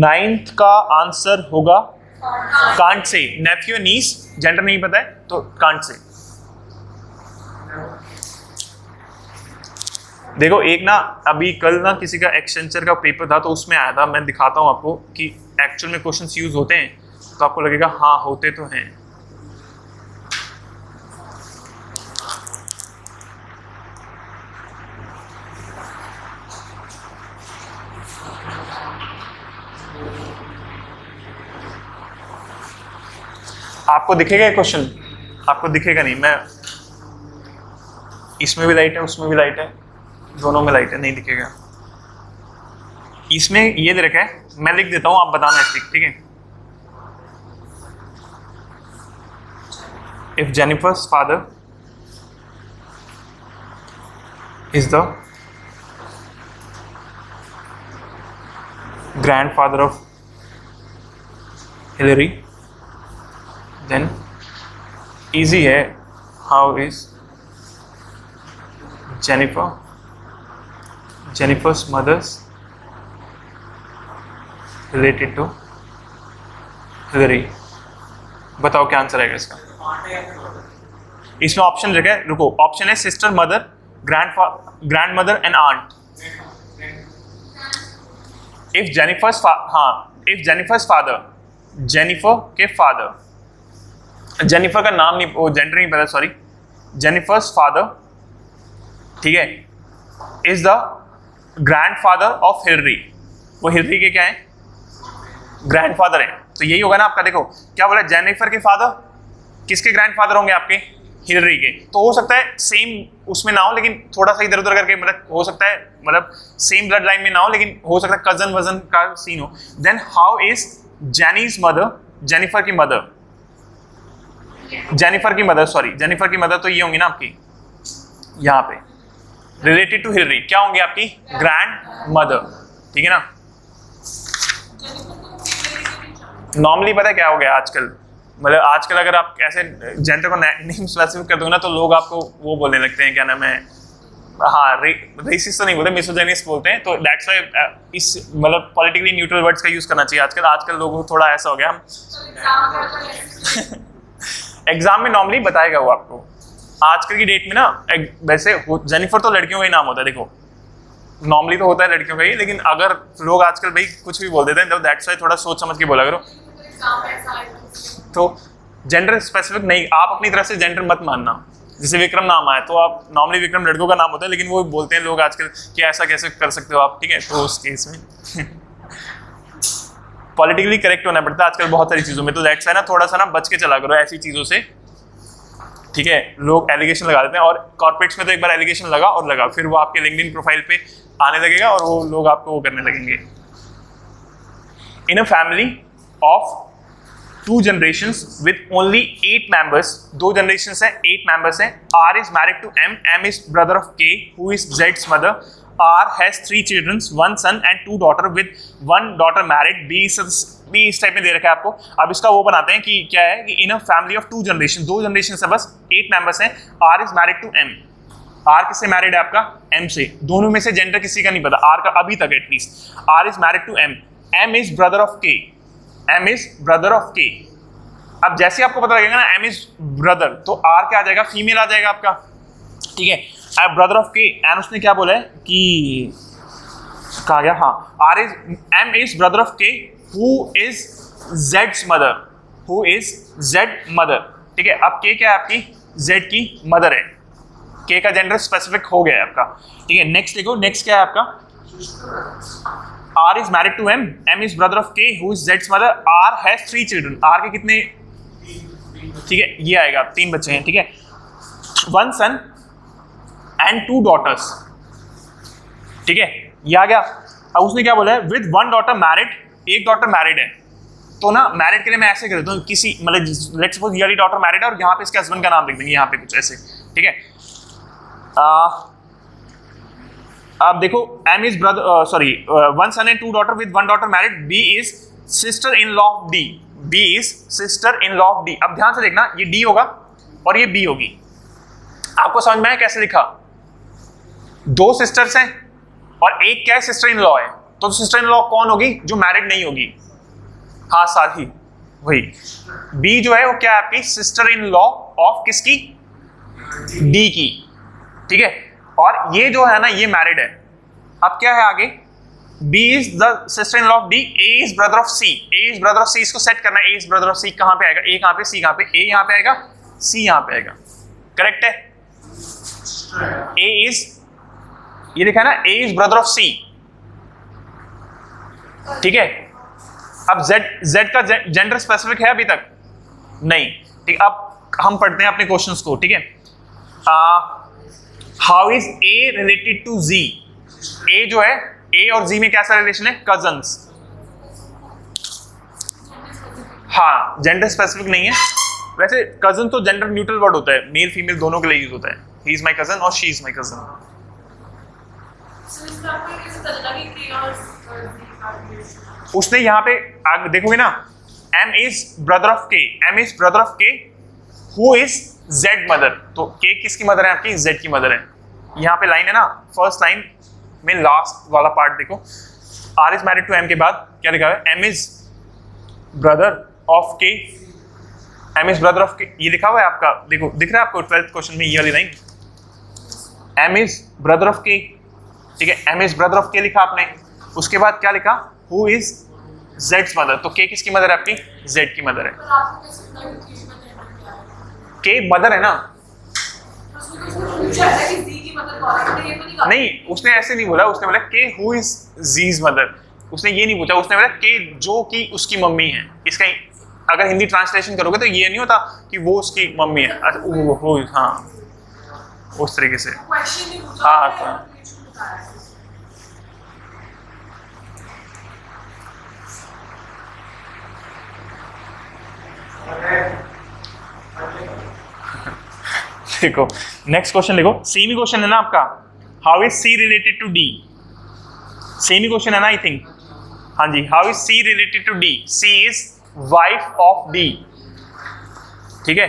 9th का आंसर होगा can't say. Neiphiu gneiss, gender नहीं पता है तो कांट से। देखो एक ना अभी कल ना किसी का एक्सटेंचर का पेपर था तो उसमें आया था, मैं दिखाता हूं आपको कि एक्चुअल में क्वेश्चंस यूज होते हैं, तो आपको लगेगा हाँ होते तो हैं। आपको दिखेगा ये क्वेश्चन? आपको दिखेगा नहीं, मैं इसमें भी लाइट है उसमें भी लाइट है, दोनों में लाइट है, नहीं दिखेगा। इसमें ये दे रखा है, मैं लिख देता हूं, आप बताना है, ठीक है। If Jennifer's father is the grandfather of Hillary, then easy है, how is Jennifer's mother's related to Hillary? बताओ क्या आंसर आएगा इसका? इसमें ऑप्शन रखा है, रुको, ऑप्शन है sister, mother, grandmother and aunt. If Jennifer's father, Jennifer के फादर, जेनिफर का नाम नहीं, वो जेंडर नहीं पता, सॉरी, जेनिफर्स फादर, ठीक है, is the grandfather of Hillary. वो हिलरी के क्या है? ग्रैंडफादर है, तो यही होगा ना आपका। देखो क्या बोला, जेनिफर के फादर, किसके ग्रैंडफादर होंगे आपके? हिलरी के। तो हो सकता है सेम उसमें ना हो, लेकिन थोड़ा सा इधर उधर करके, मतलब हो सकता है, मतलब सेम ब्लड लाइन में ना हो, लेकिन हो सकता है कजन वजन का सीन हो। Then how is Jenny's mother, Jennifer की मदर, जेनिफर की मदर तो ये होंगी ना आपकी, यहाँ पे रिलेटेड टू हिलरी, क्या होंगी आपकी? ग्रैंड मदर, ठीक है ना। नॉर्मली पता है क्या हो गया आजकल, मतलब आजकल अगर आप ऐसे जेंडर को नेम स्पेसिफिक कर दोगे ना, तो लोग आपको वो बोलने लगते हैं, क्या नाम है, हाँ रेसिस्ट तो नहीं बोलते, मिसोजेनिस्ट बोलते हैं। तो दैट्स व्हाई इस मतलब पॉलिटिकली न्यूट्रल वर्ड्स का यूज करना चाहिए आजकल लोगों को थोड़ा ऐसा हो गया। एग्जाम में नॉर्मली बताएगा वो आपको। आजकल की डेट में ना वैसे जेनिफर तो लड़कियों का ही नाम होता है, देखो नॉर्मली तो होता है लड़कियों का ही, लेकिन अगर लोग आजकल भाई कुछ भी बोल देते हैं, तो दैट्स व्हाई थोड़ा सोच समझ के बोला करो। तो जेंडर स्पेसिफिक नहीं, आप अपनी तरफ से जेंडर मत मानना। जैसे विक्रम नाम आया तो आप नॉर्मली विक्रम लड़कों का नाम होता है, लेकिन वो बोलते हैं लोग आजकल कि ऐसा कैसे कर सकते हो आप, ठीक है। तो उस केस में पॉलिटिकली करेक्ट होना पड़ता है आजकल बहुत सारी चीजों में, तो दैट्स है ना, थोड़ा सा ना बच के चला करो ऐसी चीजों से, ठीक है। लोग एलिगेशन लगा देते हैं, और कॉर्पोरेट्स में तो एक बार एलिगेशन लगा और लगा, फिर वो आपके लिंक्डइन प्रोफाइल पे आने लगेगा और वो लोग आपको वो करने लगेंगे। In a family of 2 generations with only 8 members, 2 generations हैं, 8 members हैं, R is married to M, M is brother of K, who is Z's mother, R has 3 children, 1 son and 2 daughter with 1 daughter married, B इस type में दे रखा है आपको। अब इसका वो बनाते हैं कि क्या है कि in a family of 2 generation, 2 generation है बस, 8 मेंबर्स हैं, R is married to M, R किससे मैरिड है आपका? M से। दोनों में से जेंडर किसी का नहीं पता, R का अभी तक at least. R is married to M, M is brother of K, M is brother of K। अब जैसे आपको पता लगेगा ना M is brother, तो R क्या आ जाएगा? फीमेल आ जाएगा आपका, ठीक है। अब brother of K, एंड उसने क्या बोला है कि कहा गया, हाँ, M is brother of K, who is Z's mother, who is Z mother, ठीक है। अब K क्या है आपकी? Z की मदर है, K का जेंडर स्पेसिफिक हो गया है आपका, ठीक है। नेक्स्ट देखो, नेक्स्ट क्या है आपका? R is married to M, M is brother of K, who is Z's mother, R has 3 children, R के कितने, ठीक है, ये आएगा, 3 बच्चे हैं, ठीक है। 1 son and 2 daughters, ठीक है, ये आ गया। अब उसने क्या बोला है? with 1 daughter married, एक डॉटर मैरिड है, तो ना मैरिड के लिए मैं ऐसे कर देता हूँ, किसी मतलब लेट्स सपोज ये वाली डॉटर मैरिड है और यहाँ पे इसके हस्बैंड का नाम लिख देंगे यहाँ पे कुछ ऐसे, ठीक है। अब देखो, M is brother, 1 son and 2 daughter with 1 daughter married, B is sister in law of D, B is sister in law of D। अब ध्यान से देखना, ये D होगा और ये B होगी। आपको समझ में आया कैसे लिखा? 2 सिस्टर्स हैं और एक क्या है? सिस्टर इन लॉ है, तो सिस्टर इन लॉ कौन होगी? जो मैरिड नहीं होगी, हाँ साथी वही। B जो है वो क्या है आपकी? सिस्टर इन लॉ ऑफ किसकी? D की, ठीक है। और ये जो है ना, ये मैरिड है। अब क्या है आगे? B is the sister in law of D, A is brother of C, A is brother of C, इसको सेट करना है। A is brother of C कहाँ पे आएगा? A कहाँ पे, C कहाँ पे? A यहाँ पे आएगा, C यहाँ पे आएगा, करेक्ट है। A is, ये लिखा है ना, A is brother of C, ठीक है। अब Z का जेंडर स्पेसिफिक है अभी तक नहीं, ठीक। अब हम पढ़ते हैं अपने क्वेश्चंस को, ठीक है। How is A related to Z? A जो है, A और Z में कैसा रिलेशन है? कजन्स। हाँ, जेंडर स्पेसिफिक नहीं है वैसे। कजन तो जेंडर न्यूट्रल वर्ड होता है, मेल फीमेल दोनों के लिए यूज होता है। ही इज माई कजन और शी इज माई कजन। उसने यहाँ पे देखोगे ना, M is brother of K, M is brother of K, who is Z mother, तो K किसकी मदर है आपकी? Z की मदर है। यहाँ पे लाइन है ना, फर्स्ट लाइन में लास्ट वाला पार्ट देखो, R is married to M के बाद क्या लिखा है? M is brother of K, M is brother of K, ये लिखा हुआ है आपका, देखो दिख रहा है आपको 12th क्वेश्चन में ये वाली line, M is brother of K, ठीक है। M is brother of K लिखा आपने, उसके बाद क्या लिखा? Who is Z's mother, तो K किसकी मदर है आपकी? Z की मदर है। K मदर है ना, नहीं उसने ऐसे नहीं बोला, उसने बोला K who is Z's mother, उसने ये नहीं पूछा, उसने बोला K जो कि उसकी मम्मी है। इसका अगर हिंदी ट्रांसलेशन करोगे तो ये नहीं होता कि वो उसकी मम्मी है, वो हाँ उस तरीके से, हाँ हाँ। देखो नेक्स्ट क्वेश्चन लिखो, सेम ही क्वेश्चन है ना आपका। How is C related to D? Same ही क्वेश्चन है ना आई थिंक, हाँ जी। How is C related to D? C is wife of D, ठीक है।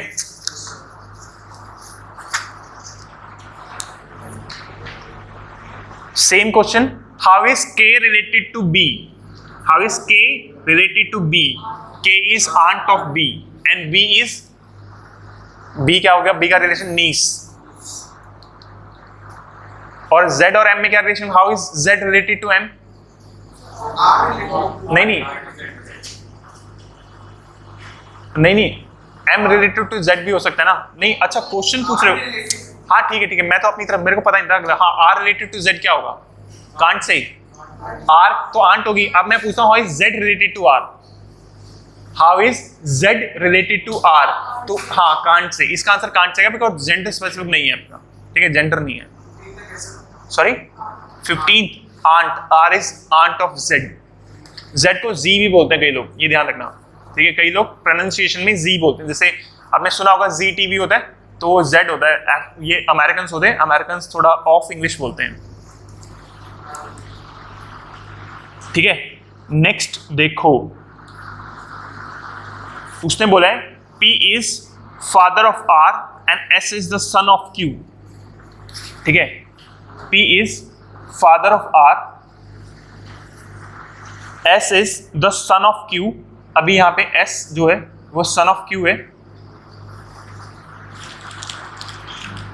Same question, how is K related to B? How is K related to B? K is aunt of B and B is, B क्या हो गया? B का relation नीस। और Z और M में क्या relation? How is Z related to M? नहीं नहीं नहीं नहीं, M रिलेटेड टू Z भी हो सकता है ना। नहीं अच्छा क्वेश्चन पूछ रहे हो, हाँ ठीक है ठीक है, मैं तो अपनी तरफ, मेरे को पता नहीं था। हाँ, R रिलेटेड टू Z क्या होगा? कांट से R तो आंट होगी। अब मैं पूछता हूँ how is Z related to R? How is Z related to R, तो हाँ कांट से, इसका आंसर कांट से है बिकॉज जेंडर स्पेसिफिक नहीं है आपका, ठीक है, जेंडर नहीं है। Sorry 15th aunt, R is aunt of Z, Z को जी भी बोलते हैं कई लोग, ये ध्यान रखना, ठीक है, कई लोग प्रोनाउंसिएशन में जी बोलते हैं, जैसे आपने सुना होगा जी टीवी होता है तो वो जेड होता है, ये अमेरिकन होते हैं, अमेरिकन थोड़ा ऑफ इंग्लिश बोलते हैं, ठीक है। नेक्स्ट देखो, उसने बोला है P is father of R and S is the son of Q, ठीक है, P is father of R, S is the son of Q, अभी यहां पे S जो है वो सन ऑफ Q है,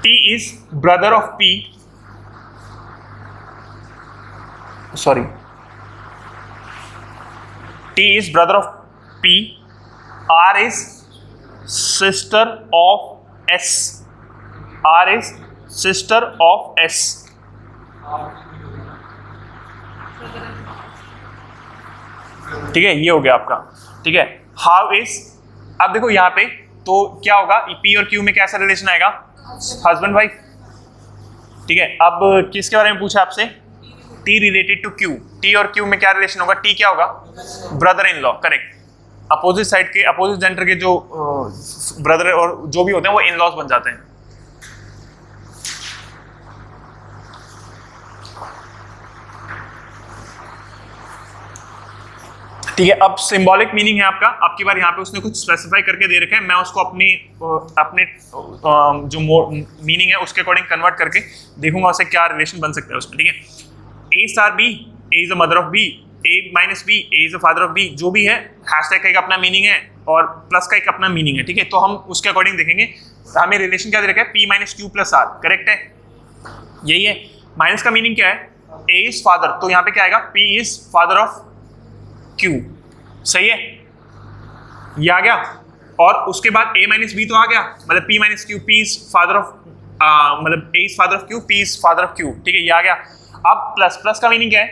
T is brother of P, sorry T is brother of P, R is sister of S, R is sister of S, ठीक है, ये हो गया आपका, ठीक है। हाउ इज, अब देखो यहाँ पे तो क्या होगा, P और Q में कैसा रिलेशन आएगा, हस्बैंड वाइफ, ठीक है। अब किसके बारे में पूछा आपसे, T related to Q, T और Q में क्या रिलेशन होगा, T क्या होगा, brother in law, correct, opposite side के, अपोजिट जेंडर के जो ब्रदर और जो भी होते हैं वो इन लॉज बन जाते हैं। ठीक है, अब सिंबॉलिक मीनिंग है आपका, आपकी बार यहाँ पे उसने कुछ स्पेसिफाई करके दे रखा है, मैं उसको अपने जो मीनिंग है उसके अकॉर्डिंग कन्वर्ट करके देखूंगा उससे क्या रिलेशन बन सकता है उसमें, ठीक है। A star B, A is the mother of B, A minus B, A is the father of B, जो भी है हैशटैग का एक अपना मीनिंग है और प्लस का एक अपना मीनिंग है, ठीक है। तो हम उसके अकॉर्डिंग देखेंगे, हमें रिलेशन क्या दे रखा है, P minus Q plus R, correct है, यही है। माइनस का मीनिंग क्या है, A is father, तो यहाँ पे क्या आएगा, P is father of Q, सही है, ये आ गया, और उसके बाद A minus B तो आ गया, मतलब P minus Q, P is father of मतलब A is father of Q, P is father of Q, ठीक है, ये आ गया। अब प्लस, प्लस का मीनिंग क्या है,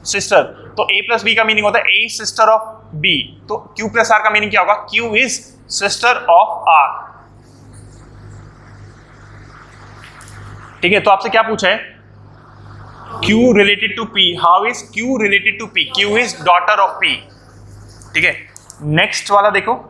सिस्टर, तो A प्लस B का मीनिंग होता है A सिस्टर ऑफ B, तो Q प्लस R का मीनिंग क्या होगा, Q is sister of R, ठीक है। तो आपसे क्या पूछा है, Q related to P, how is Q related to P, Q is daughter of P, ठीक है। नेक्स्ट वाला देखो,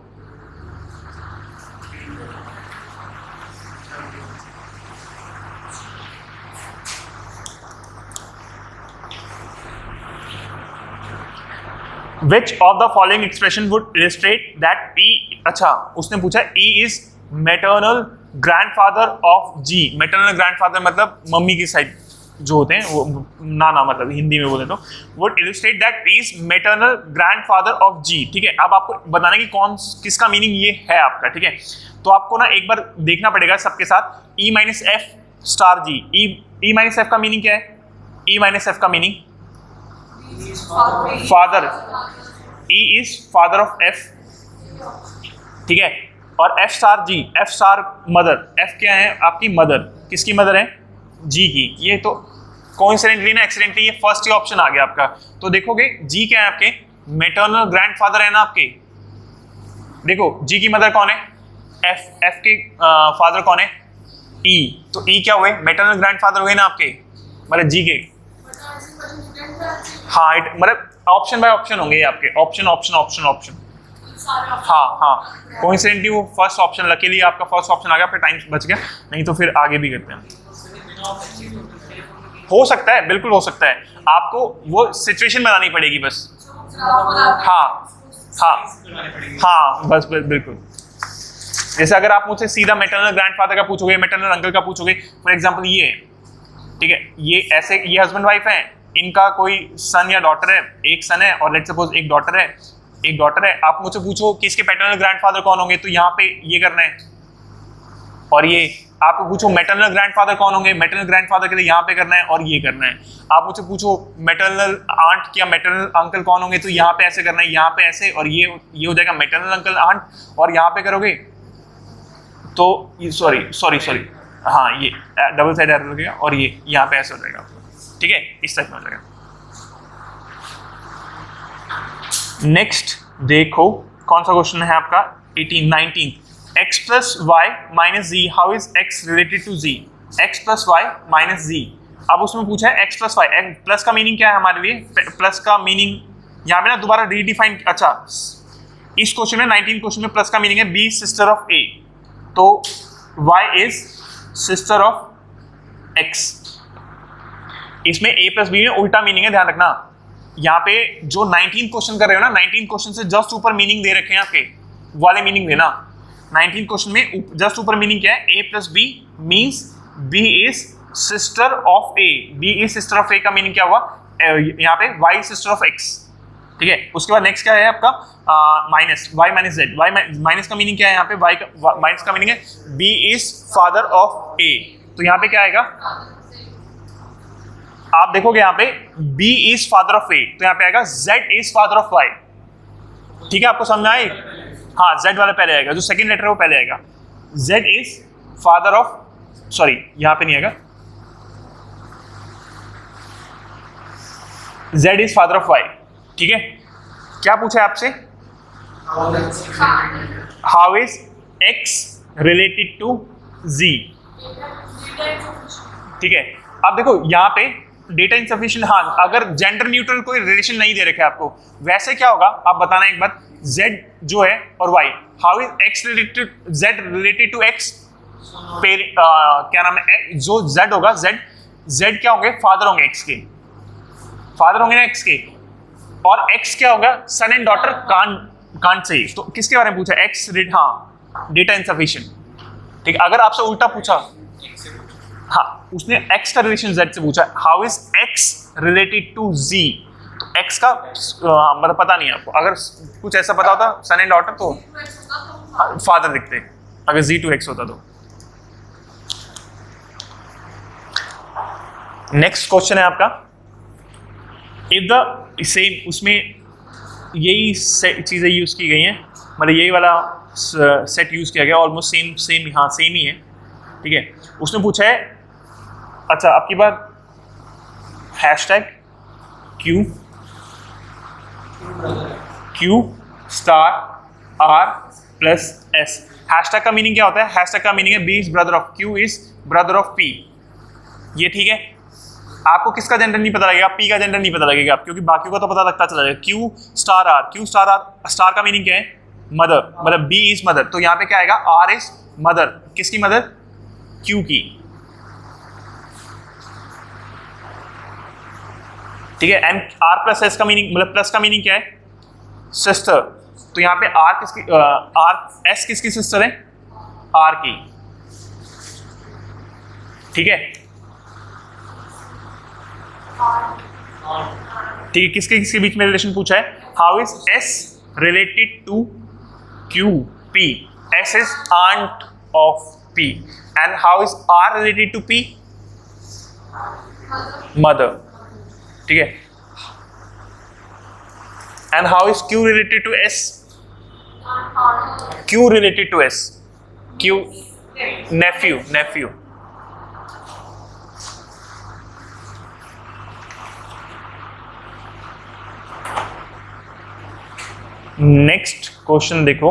Which of the following expression would illustrate that E, अच्छा उसने पूछा E is maternal grandfather of G, maternal grandfather मतलब mummy की side जो होते हैं वो नाना, मतलब हिंदी में बोले तो would illustrate that E is maternal grandfather of G, ठीक है। अब आपको बताना कि कौन किसका मीनिंग ये है आपका, ठीक है। तो आपको ना एक बार देखना पड़ेगा सबके साथ, E minus F star G, E minus F का मीनिंग क्या है, E minus F का meaning father, E is father of F, ठीक है, और F star G, F star mother, F क्या है आपकी मदर, किसकी मदर है, G की, ये तो कोइंसिडेंटली ना एक्सीडेंटली ये फर्स्ट ही ऑप्शन आ गया आपका। तो देखोगे G क्या है आपके, मैटरनल ग्रैंडफादर है ना आपके, देखो G की मदर कौन है, F के फादर कौन है, E, तो E क्या हुए, मैटरनल ग्रैंडफादर हुए ना आपके, मतलब G के, हाँ मतलब ऑप्शन बाय ऑप्शन होंगे आपके, ऑप्शन ऑप्शन ऑप्शन ऑप्शन, हाँ हाँ, कोइंसिडेंटली वो फर्स्ट ऑप्शन, लकीली आपका फर्स्ट ऑप्शन आ गया, फिर टाइम बच गया, नहीं तो फिर आगे भी करते हैं। हो सकता है, बिल्कुल हो सकता है, आपको वो सिचुएशन बनानी पड़ेगी बस, हाँ हाँ हाँ बस बिल्कुल। जैसे अगर आप मुझसे सीधा मैटरनल ग्रैंडफादर का पूछोगे, मैटरनल अंकल का पूछोगे, फॉर एग्जांपल ये, ठीक है, ये ऐसे, ये हस्बैंड वाइफ है, इनका कोई सन या डॉटर है, एक सन है और लेट्स सपोज एक डॉटर है, एक डॉटर है, आप मुझसे पूछो कि इसके पैटर्नल ग्रैंडफादर कौन होंगे, तो यहाँ पे ये करना है, और ये आप पूछो मैटरनल ग्रैंडफादर कौन होंगे, मैटरनल ग्रैंडफादर के लिए यहाँ पे करना है और ये करना है। आप मुझसे पूछो मैटरनल आंट या मैटरनल अंकल कौन होंगे, तो यहाँ पे ऐसे करना है, यहाँ पे ऐसे, और ये हो जाएगा मैटरनल अंकल आंट, और यहाँ पे करोगे तो सॉरी हाँ, ये डबल साइड एरर हो गया, और ये यहाँ पे ऐसे हो जाएगा, ठीक है, इस टाइप में हो जाएगा। नेक्स्ट देखो, कौन सा क्वेश्चन है आपका 18 19 x plus y minus z, how is x related to z, x plus y minus z. अब उसमें पूछा है x प्लस वाई, प्लस का मीनिंग क्या है हमारे लिए, प्लस का मीनिंग यहाँ पे ना दोबारा रीडिफाइन, अच्छा इस क्वेश्चन में 19 क्वेश्चन में प्लस का मीनिंग है बी सिस्टर ऑफ ए, तो y is sister of x। इसमें a प्लस बी में उल्टा मीनिंग है, ध्यान रखना। यहाँ पे जो 19 क्वेश्चन कर रहे हो ना, 19 क्वेश्चन से जस्ट ऊपर मीनिंग दे रखे हैं आपके, वाले मीनिंग देना। 19 क्वेश्चन में जस्ट ऊपर मीनिंग क्या है, a plus B means b is sister of a, b is sister of a का मीनिंग क्या हुआ, यहाँ पे y सिस्टर ऑफ x, ठीक है। उसके बाद नेक्स्ट क्या है आपका minus y minus z, y minus का मीनिंग क्या है यहाँ पे, y का माइनस का मीनिंग है b is father of a, तो यहाँ पे क्या आएगा, आप देखोगे यहाँ पे b is father of a, तो यहाँ पे आएगा z is father of y, ठीक है। आपको समझ आई, हाँ z वाला पहले आएगा, जो सेकंड लेटर है वो पहले आएगा, z is father of, sorry यहाँ पे नहीं आएगा, z is father of y, ठीक है। क्या पूछा है आपसे, how is x related to z, ठीक है। अब देखो यहाँ पे डेटा इनसफिशिएंट, हाँ अगर जेंडर न्यूट्रल कोई रिलेशन नहीं दे रखे आपको, वैसे क्या होगा आप बताना एक बार, z जो है और y, how is x related, z related to x, क्या नाम है, जो z होगा, z क्या होंगे, फादर होंगे x के, फादर होंगे ना x के, और x क्या होगा, सन एंड डॉटर कांट से, तो किसके बारे में पूछा, x रेट, हाँ डेटा इनसफिशिएंट, ठीक है। अगर आपसे उल्टा पूछा, हाँ उसने x का रिलेशन z से पूछा, how is x related to z, तो x का मतलब पता नहीं है आपको, अगर कुछ ऐसा पता होता सन एंड डॉटर तो फादर लिखते, अगर z टू x होता तो। नेक्स्ट क्वेश्चन है आपका, इफ द सेम, उसमें यही चीजें यूज की गई हैं, मतलब यही वाला सेट यूज किया गया, ऑलमोस्ट सेम हाँ सेम ही है, ठीक है। उसने पूछा है, अच्छा आपकी बात hashtag Q star R plus S, hashtag का मीनिंग क्या होता है, हैशटैग का मीनिंग है B is brother of, Q is brother of P, ये ठीक है। आपको किसका जेंडर नहीं पता लगेगा, P का जेंडर नहीं पता लगेगा, क्योंकि बाकियों का तो पता लगता चला जाएगा। Q स्टार R, स्टार का मीनिंग क्या है, मदर, मतलब B इज मदर, तो यहाँ पे क्या आएगा, R इज मदर, किसकी मदर, Q की, ठीक है। एंड R प्लस S का मीनिंग, मतलब प्लस का मीनिंग क्या है, सिस्टर, तो यहाँ पे R किसकी, S किसकी सिस्टर है, R की, ठीक है, ठीक है। किसके किसके बीच में रिलेशन पूछा है, how is S related to Q, P, S is aunt of P, and how is R related to P, mother, ठीक है। And how is Q related to S, Q related to S, Q nephew, next question देखो,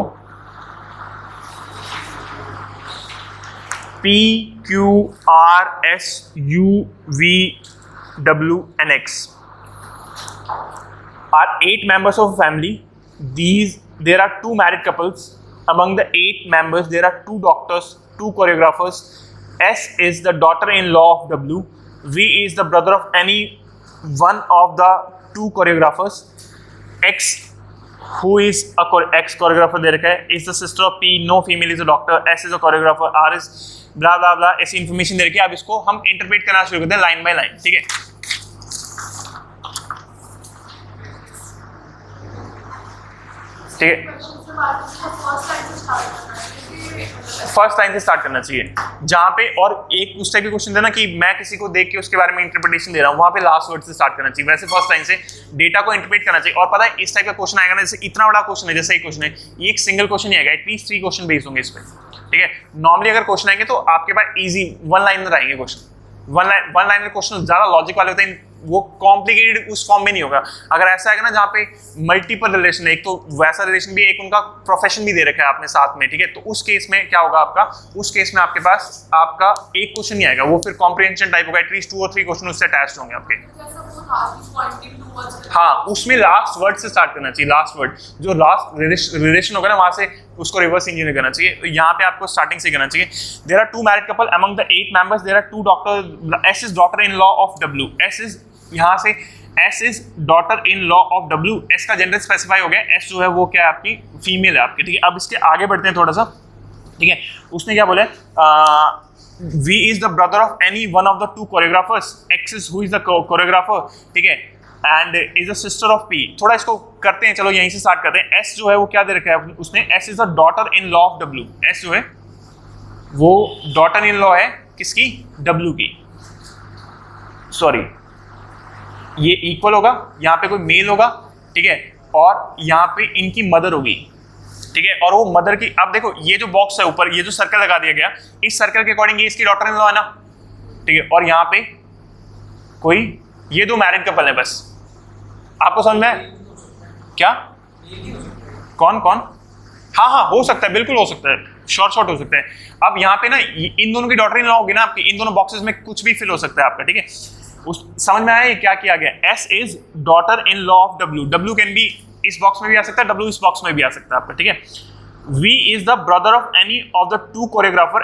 P Q R S U V W and X are 8 members of a family. There are 2 married couples. Among the 8 members, there are 2 doctors, 2 choreographers. S is the daughter-in-law of W. V is the brother of any one of the 2 choreographers. X, who is a X choreographer दे रखा है, is the sister of P. No female is a doctor. S is a choreographer. R is blah blah blah. ऐसी information दे रखी है, अब इसको हम interpret करना शुरू करते हैं लाइन बाय लाइन, ठीक है। ठीक है, फर्स्ट लाइन से स्टार्ट करना चाहिए, जहां पे, और एक उस टाइप के क्वेश्चन देना कि मैं किसी को देख के उसके बारे में इंटरप्रिटेशन दे रहा हूँ, वहां पे लास्ट वर्ड से स्टार्ट करना चाहिए। वैसे फर्स्ट लाइन से डेटा को इंटरप्रेट करना चाहिए। और पता है इस टाइप का क्वेश्चन आएगा ना, जैसे इतना बड़ा क्वेश्चन है, जैसे एक क्वेश्चन है, ये एक सिंगल क्वेश्चन ही आएगा, एटलीस्ट 3 क्वेश्चन बेस्ड होंगे इस पे, ठीक है। नॉर्मली अगर क्वेश्चन आएंगे तो आपके पास इजी वन लाइनर आएंगे क्वेश्चन, वन लाइनर क्वेश्चन ज्यादा लॉजिक वाले होते हैं, वो कॉम्प्लिकेटेड उस फॉर्म में नहीं होगा। अगर ऐसा है ना जहाँ पे मल्टीपल रिलेशन है, एक तो वैसा रिलेशन भी, एक उनका प्रोफेशन भी दे रखा है आपने साथ में, ठीक है, तो उस केस में क्या होगा आपका, उस केस में आपके पास आपका एक क्वेश्चन नहीं आएगा, वो फिर कॉम्प्रिहेंशन टाइप होगा, एटलीस्ट 2 और 3 क्वेश्चन उससे अटैच्ड होंगे आपके। हाँ, उसमें लास्ट वर्ड से स्टार्ट करना चाहिए, लास्ट वर्ड जो लास्ट रिलेशन होगा ना वहां से उसको रिवर्स इंजीनियर करना चाहिए। तो यहाँ पे आपको स्टार्टिंग से करना चाहिए। There are 2 married couple among the 8 members, there are 2 doctor, S is daughter in law of W, S is यहाँ से S is daughter in law of W, S का जेंडर स्पेसिफाई हो गया, एस जो है वो क्या है आपकी फीमेल है आपकी, ठीक है। अब इसके आगे बढ़ते हैं थोड़ा सा, ठीक है। उसने क्या बोला, V is the brother of any one of the 2 choreographers, X is who is the choreographer, ठीक है, and is the sister of P। थोड़ा इसको करते हैं, चलो यहीं से स्टार्ट करते हैं। S जो है वो क्या दे रखा है उसने, S is the daughter in law of W, S जो है वो daughter in law है किसकी, W की, सॉरी ये इक्वल होगा, यहाँ पे कोई मेल होगा, ठीक है, और यहाँ पे इनकी मदर होगी, ठीक है, और वो मदर की, अब देखो ये जो बॉक्स है ऊपर, ये जो सर्कल लगा दिया गया, इस सर्कल के अकॉर्डिंग ये इसकी डॉटर इन लॉ है ना, ठीक है, और यहाँ पे कोई ये 2 मैरिड कपल है, बस आपको समझ में क्या, कौन कौन, हाँ हाँ हो सकता है, बिल्कुल हो सकता है, शॉर्ट हो सकता है। अब यहाँ पे ना इन दोनों की डॉटर इन लॉ होगी ना आपकी, इन दोनों बॉक्सेस में कुछ भी फिल हो सकता है आपका, ठीक है। उस समझ में आया ये क्या किया गया, S is daughter in law of W, W can be इस बॉक्स में भी आ सकता है, डब्ल्यू इस बॉक्स में भी आ सकता है आपका, ठीक है। V is the brother of any of the 2 choreographer,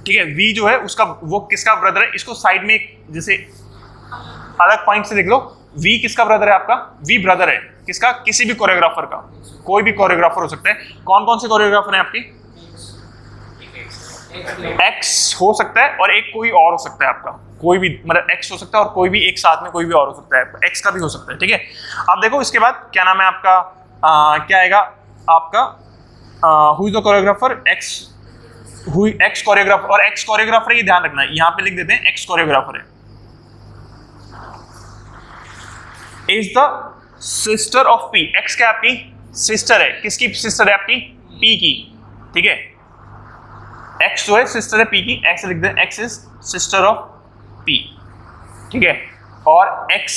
ठीक है, वी जो है उसका वो किसका ब्रदर है, इसको साइड में जैसे अलग पॉइंट से लिख लो, वी किसका ब्रदर है आपका, वी ब्रदर है किसका, किसी भी कोरियोग्राफर का, कोई भी कोरियोग्राफर हो सकता है। कौन कौन से कोरियोग्राफर हैं आपकी, एक्स हो सकता है और एक कोई और हो सकता है आपका, कोई भी मतलब एक्स हो सकता है और कोई भी एक साथ में कोई भी और हो सकता है, एक्स का भी हो सकता है, ठीक है। अब देखो इसके बाद क्या नाम है आपका, क्या आएगा आपका, who is the choreographer, x choreographer, और एक्स कोरियोग्राफर ये ध्यान रखना है, यहाँ पे लिख देते हैं एक्स कोरियोग्राफर है, is the sister of P, x क्या आपकी सिस्टर है, किसकी सिस्टर है आपकी, पी की, ठीक है, एक्स जो है सिस्टर है पी की, एक्स लिख दें, x is sister of P, ठीक है, और एक्स,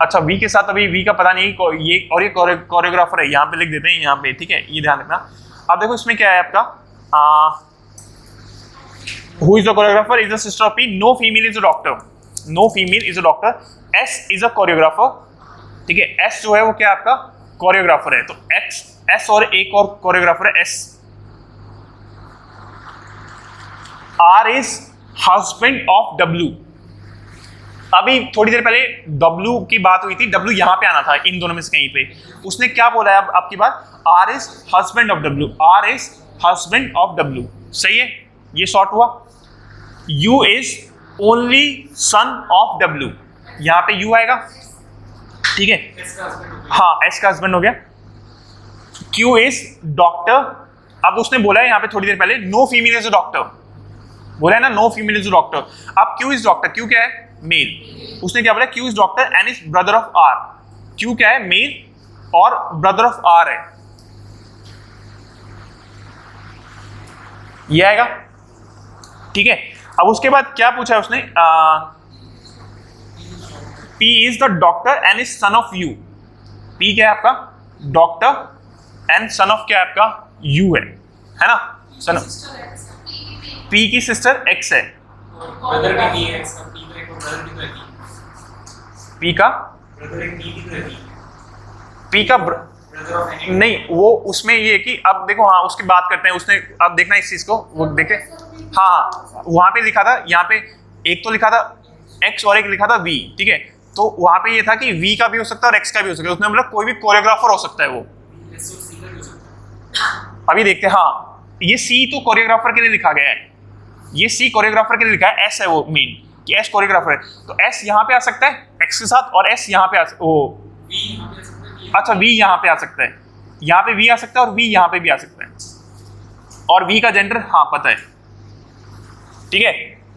अच्छा वी के साथ अभी वी का पता नहीं, ये और ये कोरियोग्राफर है, यहाँ पे लिख देते हैं यहाँ पे, ठीक है, ये ध्यान रखना। अब देखो इसमें क्या है आपका, who is the choreographer, is the sister of P, no female is a doctor, no female is a doctor, S is a choreographer, ठीक है, एस जो है वो क्या आपका कोरियोग्राफर है, तो एक्स एस और एक और कोरियोग्राफर है S, R is husband of W, अभी थोड़ी देर पहले डब्ल्यू की बात हुई थी, डब्ल्यू यहां पे आना था इन दोनों में से कहीं पे, उसने क्या बोला है अब आपकी बात, R is husband of W, R is husband of W, सही है, ये शॉर्ट हुआ। U is only son of W, यहां पे यू आएगा, ठीक है, हाँ एस का हस्बैंड हो गया। क्यू इज डॉक्टर, अब उसने बोला है यहाँ पे थोड़ी देर पहले no female is a doctor, बोला है ना no female is a doctor, अब क्यू इज डॉक्टर, क्यू क्या है मेल, उसने क्या बोला Q is doctor and is brother of R, Q क्या है मेल और ब्रदर ऑफ आर है, ये आएगा, ठीक है। अब उसके बाद क्या पूछा है उसने, P is the doctor and is son of you, P क्या है आपका डॉक्टर एंड सन ऑफ क्या है आपका U है ना, सन ऑफ P की सिस्टर X है, ब्रदर का P है, इसका P का एक ब्रदर भी रहती है, P का ब्रदर एक P भी रहती है, P का ब्रदर ऑफ एनी, नहीं वो उसमें ये कि अब देखो, हाँ उसकी बात करते हैं, उसने अब देखना इस चीज को, वो देखे, हाँ वहां पे लिखा था, यहाँ पे एक तो लिखा था X और एक लिखा था V, ठीक है, तो वहां पे ये था कि V का भी हो सकता है और X का भी हो सकता है, उसने मतलब कोई भी कोरियोग्राफर हो सकता है वो, अभी देखते हैं। हाँ ये C तो कोरियोग्राफर के लिए लिखा गया है, ये C कोरियोग्राफर के लिए लिखा है, S है वो मेन कि S कोरियोग्राफर है, तो S यहाँ पे आ सकता है X के साथ और S यहाँ पे आ अच्छा V यहाँ पे आ सकता है, यहाँ पे V आ सकता है और V यहाँ पे भी आ सकता है, और V का जेंडर हाँ पता है, ठीक है,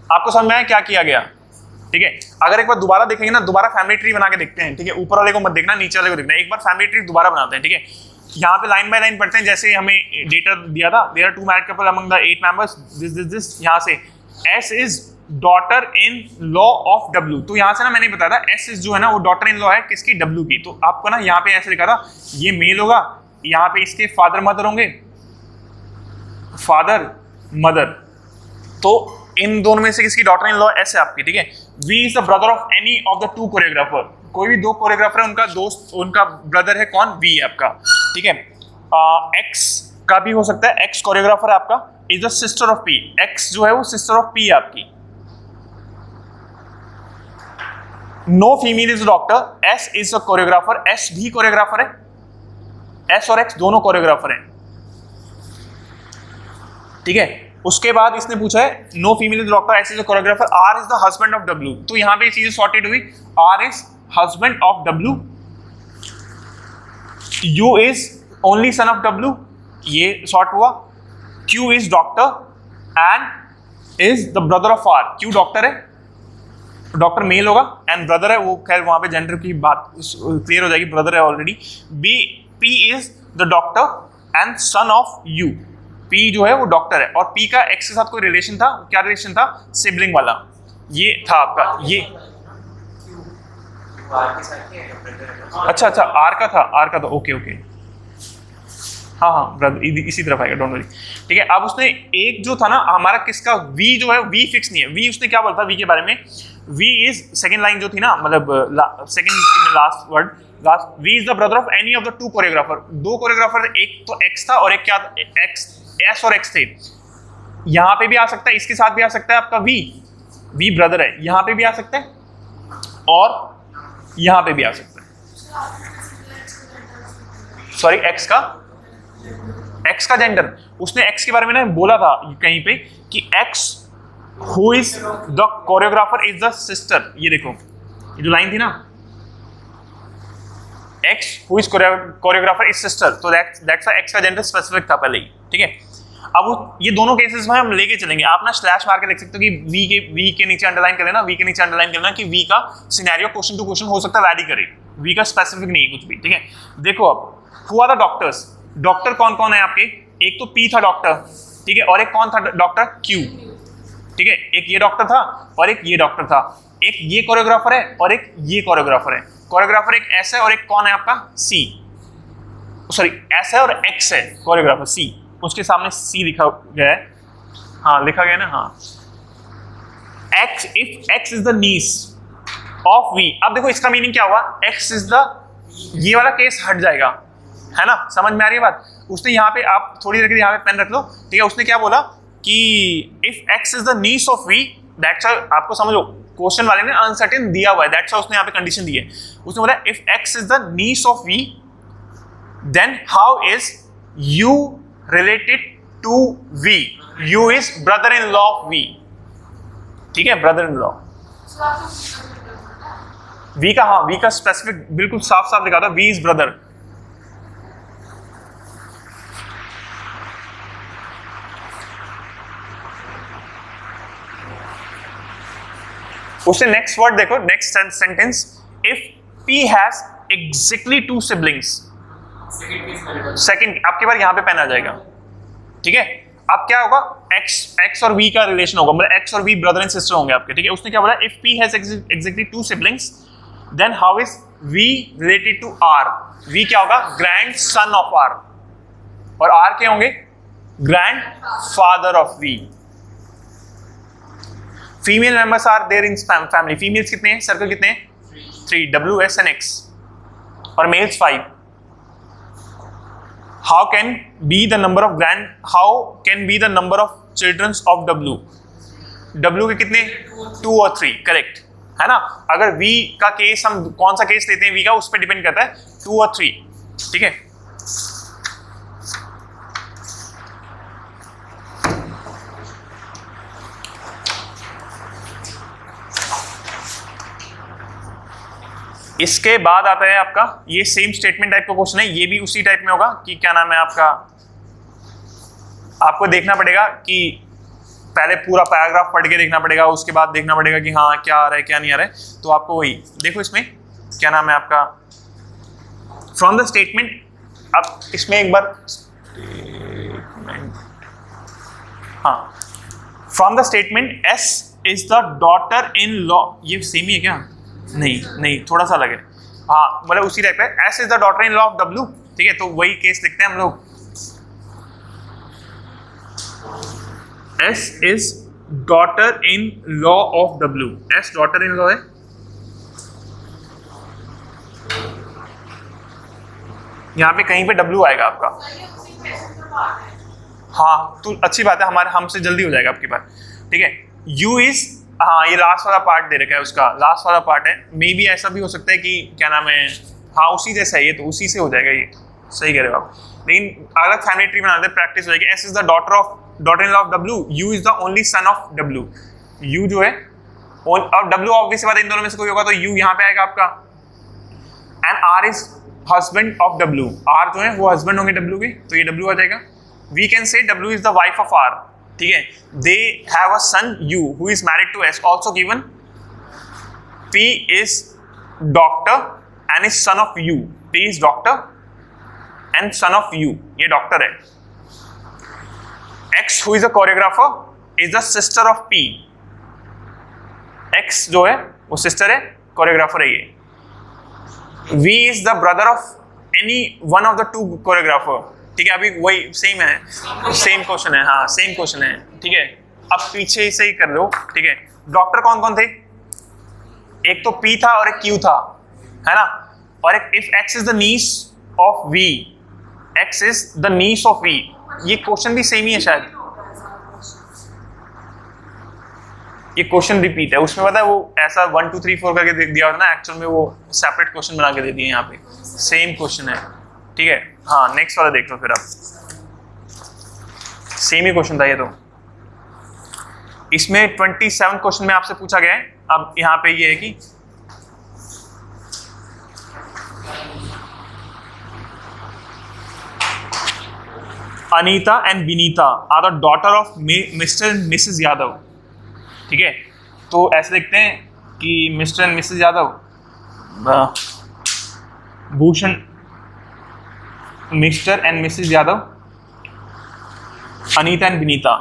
आपको समझ में आया क्या किया गया, ठीक है। अगर एक बार दोबारा देखेंगे ना, दोबारा फैमिली ट्री बना के देखते हैं, ठीक है, ऊपर वाले को मत देखना, नीचे वाले को देखना, एक बार फैमिली ट्री दोबारा बनाते हैं, ठीक है। यहाँ पे लाइन बाय लाइन पढ़ते हैं, जैसे हमें डेटा दिया था, there are 2 married couple among the 8 members, this यहाँ से S is daughter in law of W. तो यहां से ना मैंने बताया था एस जो है ना वो डॉटर इन लॉ है किसकी, डब्ल्यू की। तो आपको ना यहाँ पे ऐसे लिखा था ये मेल होगा, यहाँ पे इसके फादर मदर होंगे, फादर मदर। तो इन दोनों में से किसकी डॉटर इन लॉ एस है आपकी, ठीक है। V is the brother of any of the two choreographer, कोई भी दो कोरियोग्राफर है उनका दोस्त, उनका ब्रदर है कौन, वी है आपका, ठीक है। एक्स का भी हो सकता है, एक्स कोरियोग्राफर है आपका, is the sister of P. X जो है वो सिस्टर ऑफ पी है आपकी। No female is doctor, S is a choreographer, S भी कोरियोग्राफर है, एस और एक्स दोनों कोरियोग्राफर हैं, ठीक है। उसके बाद इसने पूछा है no female is doctor, S is a choreographer, R is the husband of W. तो यहां पे चीजें सॉर्टेड हुई, R is husband of W, U is only son of W, ये सॉर्ट हुआ। Q is doctor and is the brother of R, Q doctor है, doctor male होगा, and brother है वो, खैर वहां पे जेंडर की बात क्लियर हो जाएगी, ब्रदर है already. B P is the doctor and son of U, P जो है वो डॉक्टर है, और पी का एक्स के साथ कोई रिलेशन था, क्या रिलेशन था, सिबलिंग वाला, ये था आपका ये। अच्छा अच्छा आर का था, आर का था, ओके ओके, हाँ हाँ ब्रदर इसी तरफ आएगा, डोंट वरी, ठीक है। अब उसने एक जो था ना हमारा किसका, वी जो है, वी फिक्स नहीं है, वी उसने क्या बोला था वी के बारे में, वी इज सेकंड लाइन जो थी ना, मतलब second last word, last, V is the brother of any of the two choreographer. दो कोरियोग्राफर, एक तो एक्स था और एक क्या, एक्स, एस और एक्स थे। यहां पे भी आ सकता है, इसके साथ भी आ सकता है आपका वी ब्रदर है, यहां पे भी आ सकता है और यहां पे भी आ सकता है। सॉरी एक्स का जेंडर, उसने एक्स के बारे में ना बोला था कहीं पे कि x who is the choreographer is the sister. ये देखो ये जो लाइन थी ना, x who is choreographer is sister, तो दैट्स एक्स का जेंडर स्पेसिफिक था पहले ही, ठीक है। अब ये दोनों केसेस में हम लेके चलेंगे, आप ना स्लैश मार के देख सकते हो कि वी के नीचे अंडरलाइन कर लेना, वी के नीचे अंडरलाइन कर लेना कि वी का सिनेरियो क्वेश्चन टू क्वेश्चन हो सकता है वैरी करे, वी का स्पेसिफिक नहीं है कुछ भी, ठीक है। देखो अब who are the doctors, doctor कौन कौन है आपके, एक तो पी था डॉक्टर, ठीक है, और एक कौन था डॉक्टर, क्यू, ठीक है। एक ये डॉक्टर था और एक ये डॉक्टर था, एक ये कोरियोग्राफर है और एक ये कोरियोग्राफर है। कोरियोग्राफर एक एस है और एक कौन है आपका, सी, सॉरी एस है और एक्स है, कोरियोग्राफर सी, उसके सामने सी लिखा गया है, हाँ लिखा गया ना, हाँ। X, if X is the niece of V, अब देखो इसका मीनिंग क्या हुआ, एक्स इज द, ये वाला केस हट जाएगा, है ना, समझ में आ रही है बात। उसने यहाँ पे, आप थोड़ी देर के लिए यहाँ पे पेन रख लो, ठीक है। उसने क्या बोला कि if X is the niece of V, that's, आपको समझो क्वेश्चन वाले ने अनसर्टेन दिया हुआ है, दैट्स उसने यहाँ पे कंडीशन दी है। उसने बोला if X is the niece of V then how is U related to V, U is brother in law of V, ठीक है, ब्रदर इन लॉ वी का, हाँ वी का स्पेसिफिक बिल्कुल साफ साफ लिखा था, वी इज ब्रदर। उससे नेक्स्ट वर्ड देखो, next sentence, if P has exactly two siblings, second आपके बार यहां पे पेन आ जाएगा, ठीक है। अब क्या होगा, एक्स और V का रिलेशन होगा, मतलब एक्स और V ब्रदर एंड सिस्टर होंगे आपके, ठीक है। उसने क्या बोला, if P has exactly two siblings then how is V related to R, V क्या होगा, ग्रैंड सन ऑफ R, और R क्या होंगे, grandfather of V। Female members are there in family, females कितने हैं, सर्कल कितने हैं, 3, W, S and X, और males 5। How can be the number of how can be the number of childrens of W, W के कितने, 2 और 3, correct है ना। अगर V का केस, हम कौन सा केस लेते हैं V का, उस पर डिपेंड करता है, 2 और 3, ठीक है। इसके बाद आता है आपका ये सेम स्टेटमेंट टाइप का क्वेश्चन है, ये भी उसी टाइप में होगा कि क्या नाम है आपका, आपको देखना पड़ेगा कि पहले पूरा पैराग्राफ पढ़ के देखना पड़ेगा, उसके बाद देखना पड़ेगा कि हाँ क्या आ रहा है क्या नहीं आ रहा है। तो आपको वही देखो, इसमें क्या नाम है आपका, फ्रॉम द स्टेटमेंट, अब इसमें एक बार हाँ, from the statement S is the daughter in law, ये सेम ही है क्या? नहीं नहीं, थोड़ा सा अलग है। हाँ मतलब उसी टाइप है। S is the daughter in law of W, ठीक है, तो वही केस लिखते हैं हम लोग। S is daughter in law of W, S daughter in law है। यहाँ पे कहीं पे डब्ल्यू आएगा आपका। हाँ तो अच्छी बात है, हमारे हमसे जल्दी हो जाएगा आपकी बात, ठीक है। यू इज, हाँ ये लास्ट वाला पार्ट दे रखा है उसका, लास्ट वाला पार्ट है। मे बी ऐसा भी हो सकता है कि क्या नाम है, हाँ उसी जैसा है ये, तो उसी से हो जाएगा ये, सही कह रहे हो आप। लेकिन अलग फैमिली ट्री बनाते प्रैक्टिस हो जाएगी। S is the daughter in law of W, U is the only son of W. You जो है और डब्ल्यू ऑब्वियस बात है, इन दोनों में से कोई होगा तो यू यहाँ पे आएगा आपका। And R is husband of W, R जो है वो हस्बैंड होंगे डब्ल्यू के, तो ये डब्ल्यू आ जाएगा। We can say W is the wife of R, ठीक है। They have a son U who is married to S, also given. P is doctor and is son of U, P is doctor and son of U, ये doctor है। X who is a choreographer is the sister of P, X जो है वो sister है, choreographer है ये। V is the brother of any one of the two choreographer, ठीक है। अभी वही सेम है, सेम क्वेश्चन है, हाँ सेम क्वेश्चन है, ठीक है। अब पीछे से ही कर लो, ठीक है। डॉक्टर कौन कौन थे? एक तो P था और एक Q था, है ना। और एक if X is the niece of V, X is the niece of V, ये क्वेश्चन भी सेम ही है शायद, ये क्वेश्चन रिपीट है। उसमें पता है वो ऐसा 1 2 3 4 करके दे दिया होता है ना, एक्चुअल में वो सेपरेट क्वेश्चन बना के दे दिए, यहाँ पे सेम क्वेश्चन है, ठीक है। हाँ नेक्स्ट वाला देख लो फिर आप, सेम ही क्वेश्चन था ये तो। इसमें 27 क्वेश्चन में आपसे पूछा गया है। अब यहाँ पे ये है कि Anita and Vinita are the daughter of Mr and Mrs Yadav, ठीक है। तो ऐसे लिखते हैं कि Mr and Mrs Yadav, Bhushan, Mr and Mrs Yadav, Anita and Vinita,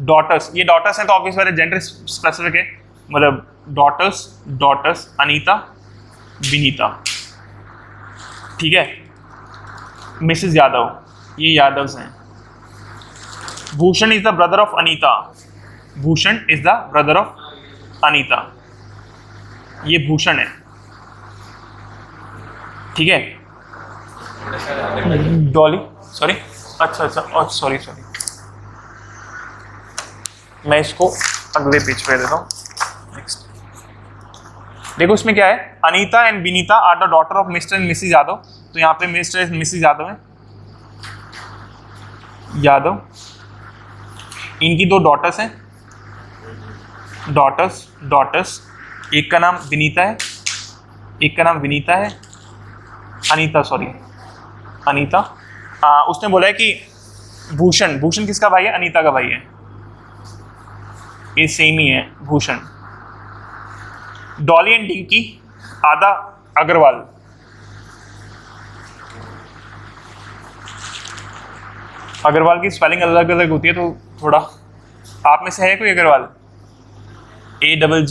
daughters. ये डॉटर्स हैं तो ऑब्वियस वाले जेंडर स्पेसिफिक है, मतलब डॉटर्स, डॉटर्स अनीता विनीता, ठीक है। मिसेस यादव, ये यादव्स हैं। Bhushan is the brother of Anita, Bhushan is the brother of Anita, ये भूषण है, ठीक है। डॉली, सॉरी, अच्छा अच्छा, सॉरी सॉरी, मैं इसको अगले पेज पे देता हूँ। नेक्स्ट देखो इसमें क्या है, Anita and Vinita are the daughter of Mr and Mrs Yadav, तो यहाँ पे मिस्टर एंड मिसेस यादव है, यादव। इनकी दो डॉटर्स हैं, डॉटर्स, डॉटर्स, एक का नाम विनीता है, एक का नाम विनीता है, अनीता, सॉरी अनीता। उसने बोला है कि भूषण, भूषण किसका भाई है? अनीता का भाई है, ये सेम ही है भूषण। डॉली एंड डिंकी आदा अग्रवाल, अग्रवाल की स्पेलिंग अलग अलग होती है, तो थोड़ा आप में से है कोई अग्रवाल? AGGAR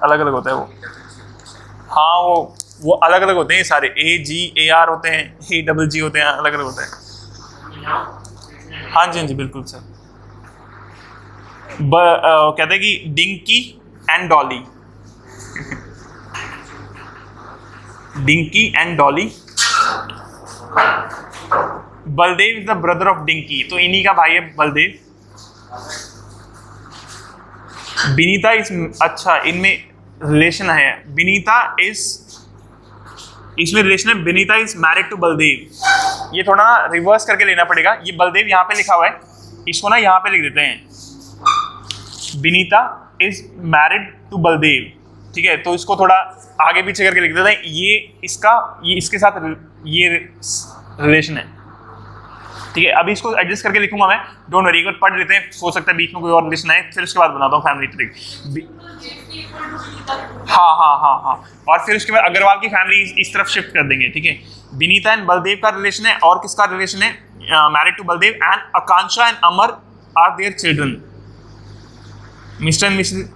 अलग अलग होता है वो, हाँ वो अलग अलग होते हैं, ये सारे AGAR होते हैं, AGG होते हैं, अलग अलग होते हैं। हाँ जी हाँ जी बिल्कुल सर। कहते हैं कि dinky and Dolly, dinky and Dolly. Baldev is the brother of dinky, तो इन्हीं का भाई है बलदेव। विनीता इज, अच्छा इनमें रिलेशन है, विनीता इज, इसमें रिलेशन है, Vinita is married to Baldev. ये थोड़ा ना रिवर्स करके लेना पड़ेगा, ये बलदेव यहाँ पे लिखा हुआ है, इसको ना यहाँ पे लिख देते हैं, Vinita is married to Baldev, ठीक है। तो इसको थोड़ा आगे पीछे करके लिख देते हैं, ये इसका, ये इसके साथ ये रिलेशन है, ठीक है। अभी इसको एडजस्ट करके लिखूंगा मैं, डोंट वरी, एक बार पढ़ लेते हैं, हो सकता है बीच में कोई और रिलेशन आए, फिर उसके बाद बनाता हूँ फैमिली ट्री। हाँ हाँ हाँ हाँ, और फिर उसके बाद अग्रवाल की फैमिली इस तरफ शिफ्ट कर देंगे, ठीक है। विनीता एंड बलदेव का रिलेशन है, और किसका रिलेशन है? Married to Baldev, and Akanksha and Amar are their children, Mr and Mrs,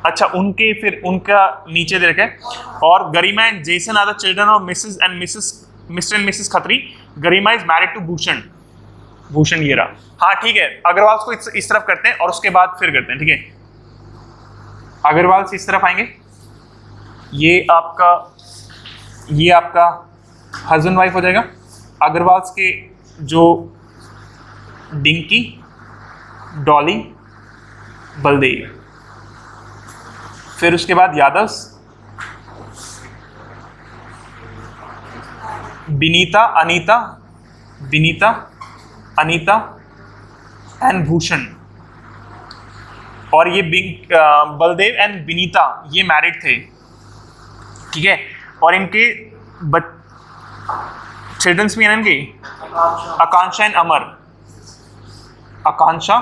अच्छा उनके फिर उनका नीचे दे रखा है, और Garima and Jason are the children of Mrs and Mrs Mr and Mrs Khatri. Garima is married to Bhushan, Bhushan ये रहा। हाँ ठीक है, अग्रवाल को इस तरफ करते हैं और उसके बाद फिर करते हैं, ठीक है। अग्रवाल से इस तरफ आएंगे, ये आपका हस्बैंड वाइफ हो जाएगा। अग्रवाल के जो डिंकी, डॉली, बलदेव, फिर उसके बाद यादव्स, विनीता, अनीता एंड भूषण। और ये बलदेव एंड विनीता ये मैरिड थे, ठीक है। और इनके चिल्ड्रंस भी हैं इनके, आकांक्षा एंड अमर, आकांक्षा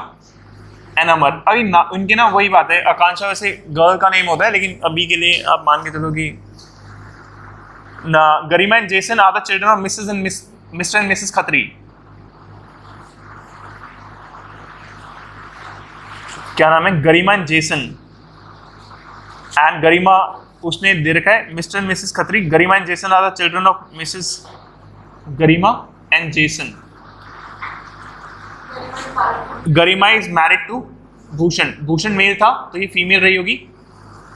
एंड अमर। अभी इनके ना वही बात है, आकांक्षा वैसे गर्ल का नेम होता है, लेकिन अभी के लिए आप मान के चलो कि ना। Garima and Jason are the children of Mrs and Mr and Mrs Khatri. क्या नाम है? Garima and Jason. And Garima उसने दे रखा है Mr and Mrs Khatri. Garima and Jason are the children of Mrs Garima and Jason. Garima is married to Bhushan, Bhushan male था तो ये फीमेल रही होगी,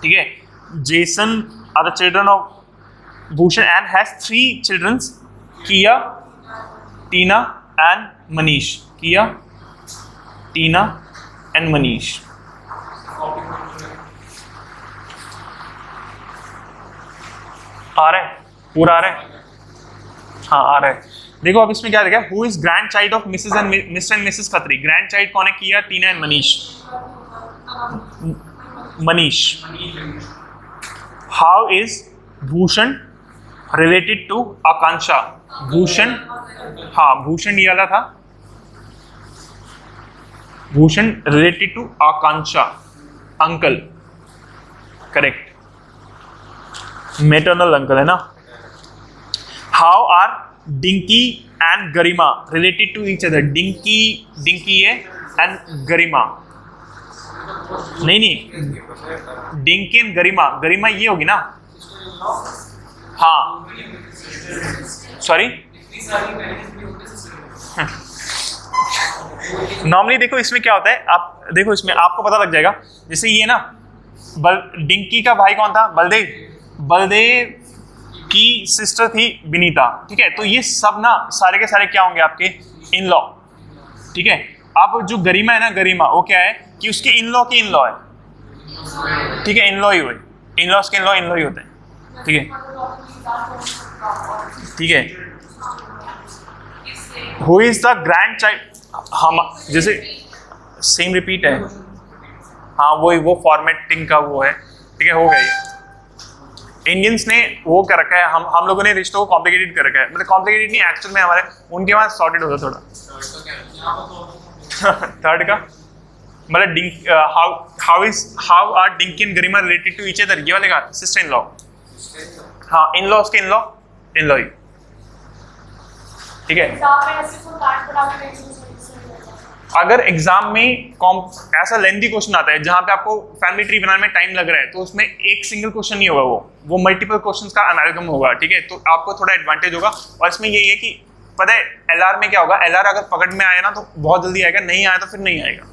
ठीक है। Jason are the children of Bhushan and has 3 childrens, किया, टीना एंड मनीष। किया, टीना एंड मनीष। आ रहा है? पूरा आ रहा है? हाँ आ रहा है। देखो अब इसमें क्या लिखा है, who is grandchild of Mrs and Mr and Mrs Khatri. Grandchild कौन है? किया, Tina and Manish. Manish. How is Bhushan related to Akanksha. Bhushan, हाँ भूषण ये वाला था, Bhushan related to Akanksha, uncle, correct, maternal uncle है ना। How are Dinky and Garima related to each other. Dinky है एंड गरिमा, नहीं डिंकी एंड गरिमा, गरिमा ये होगी ना, हाँ सॉरी। नॉर्मली देखो इसमें क्या होता है, आप देखो इसमें आपको पता लग जाएगा। जैसे ये ना डिंकी का भाई कौन था? बलदेव। बलदेव की सिस्टर थी विनीता, ठीक है। तो ये सब ना सारे के सारे क्या होंगे? आपके इन लॉ, ठीक है। अब जो गरिमा है ना, गरिमा वो क्या है कि उसके इन लॉ के इन लॉ है, ठीक है। इन लॉ ही हुए, इन लॉस के इन लॉ ही होते हैं, ठीक है, ठीक है। Who is the grand child, हम जैसे सेम रिपीट है, हाँ वो फॉर्मेटिंग का वो है, ठीक है। हो गई। इंडियंस ने वो कर रखा है, हम लोगों ने रिश्तों को कॉम्प्लिकेटेड कर रखा है, मतलब कॉम्प्लिकेटेड नहीं, एक्चुअल में हमारे उनके वहाँ सॉर्टेड होता थोड़ा। थर्ड का मतलब how are Dinky and Garima related to each other, ये वाले का सिस्टर इन लॉ, हाँ इन लॉ उसके इन लॉ ही, ठीक है। अगर एग्जाम में ऐसा लेंथी क्वेश्चन आता है जहां पे आपको फैमिली ट्री बनाने में टाइम लग रहा है, तो उसमें एक सिंगल क्वेश्चन नहीं होगा, वो मल्टीपल क्वेश्चंस का अमेलगम होगा, ठीक है। तो आपको थोड़ा एडवांटेज होगा। और इसमें यही है कि पता है एलआर में क्या होगा, एलआर अगर पकड़ में आया ना तो बहुत जल्दी आएगा, नहीं आया तो फिर नहीं आएगा,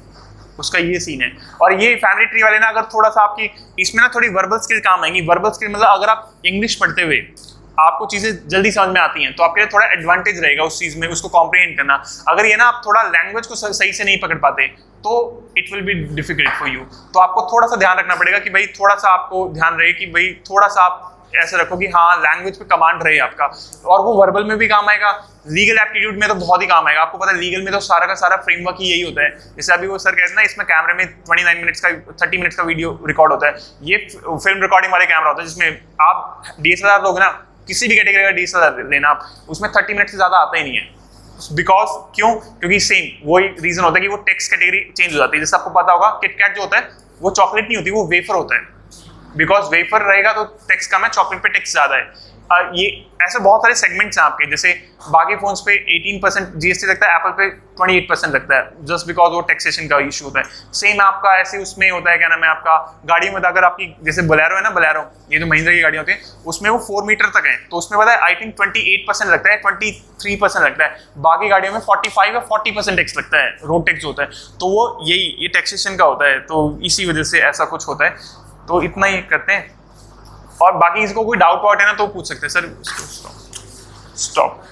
उसका ये सीन है। और ये फैमिली ट्री वाले ना अगर थोड़ा सा आपकी इसमें ना थोड़ी वर्बल स्किल काम आएंगी। वर्बल स्किल मतलब अगर आप इंग्लिश पढ़ते हुए आपको चीजें जल्दी समझ में आती हैं तो आपके लिए थोड़ा एडवांटेज रहेगा उस चीज में, उसको कॉम्प्रिहेंड करना। अगर ये ना आप थोड़ा लैंग्वेज को सही से नहीं पकड़ पाते तो it will be difficult for you. तो आपको थोड़ा सा ध्यान रखना पड़ेगा कि भाई थोड़ा सा आपको ध्यान रहे कि भाई थोड़ा सा आप ऐसे रखो कि हाँ लैंग्वेज पे कमांड रहे आपका, और वो वर्बल में भी काम आएगा, लीगल एप्टीट्यूड में तो बहुत ही काम आएगा। आपको पता है लीगल में तो सारा का सारा फ्रेमवर्क ही यही होता है। जैसे अभी वो सर कहते हैं ना, इसमें कैमरे में 29 मिनट्स का 30 मिनट्स का वीडियो रिकॉर्ड होता है, ये फिल्म रिकॉर्डिंग वाले कैमरा होता है जिसमें आप DSLR लोग ना, किसी भी कैटेगरी का DSLR लेना आप, उसमें 30 मिनट से ज्यादा आता ही नहीं है। बिकॉज क्यों? क्योंकि सेम वही रीजन होता है कि वो टेक्स्ट कैटेगरी चेंज हो जाती है। जैसे आपको पता होगा किटकैट जो होता है वो चॉकलेट नहीं होती, वो वेफर होता है। बिकॉज वेफर रहेगा तो टेक्स्ट कम है, चॉकलेट पे टेक्स्ट ज्यादा है। ये ऐसे बहुत सारे सेगमेंट्स हैं आपके, जैसे बाकी फोन्स पे 18% जीएसटी लगता है, एप्पल पे 28% लगता है, जस्ट बिकॉज वो टैक्सेशन का इशू होता है। सेम आपका ऐसे उसमें होता है, क्या नाम है आपका, गाड़ियों में अगर आपकी जैसे बोलेरो है ना, बोलेरो ये जो महिंद्रा की गाड़ियाँ होती हैं, उसमें वो 4 मीटर तक है, तो उसमें पता है आई थिंक 28% लगता है, 23% लगता है। बाकी गाड़ियों में 45 या 40% टैक्स लगता है, रोड टैक्स होता है। तो वो ये टैक्सेशन का होता है, तो इसी वजह से ऐसा कुछ होता है। तो इतना ही करते हैं, और बाकी इसको कोई डाउट वाउट है ना तो पूछ सकते हैं सर। स्टॉप।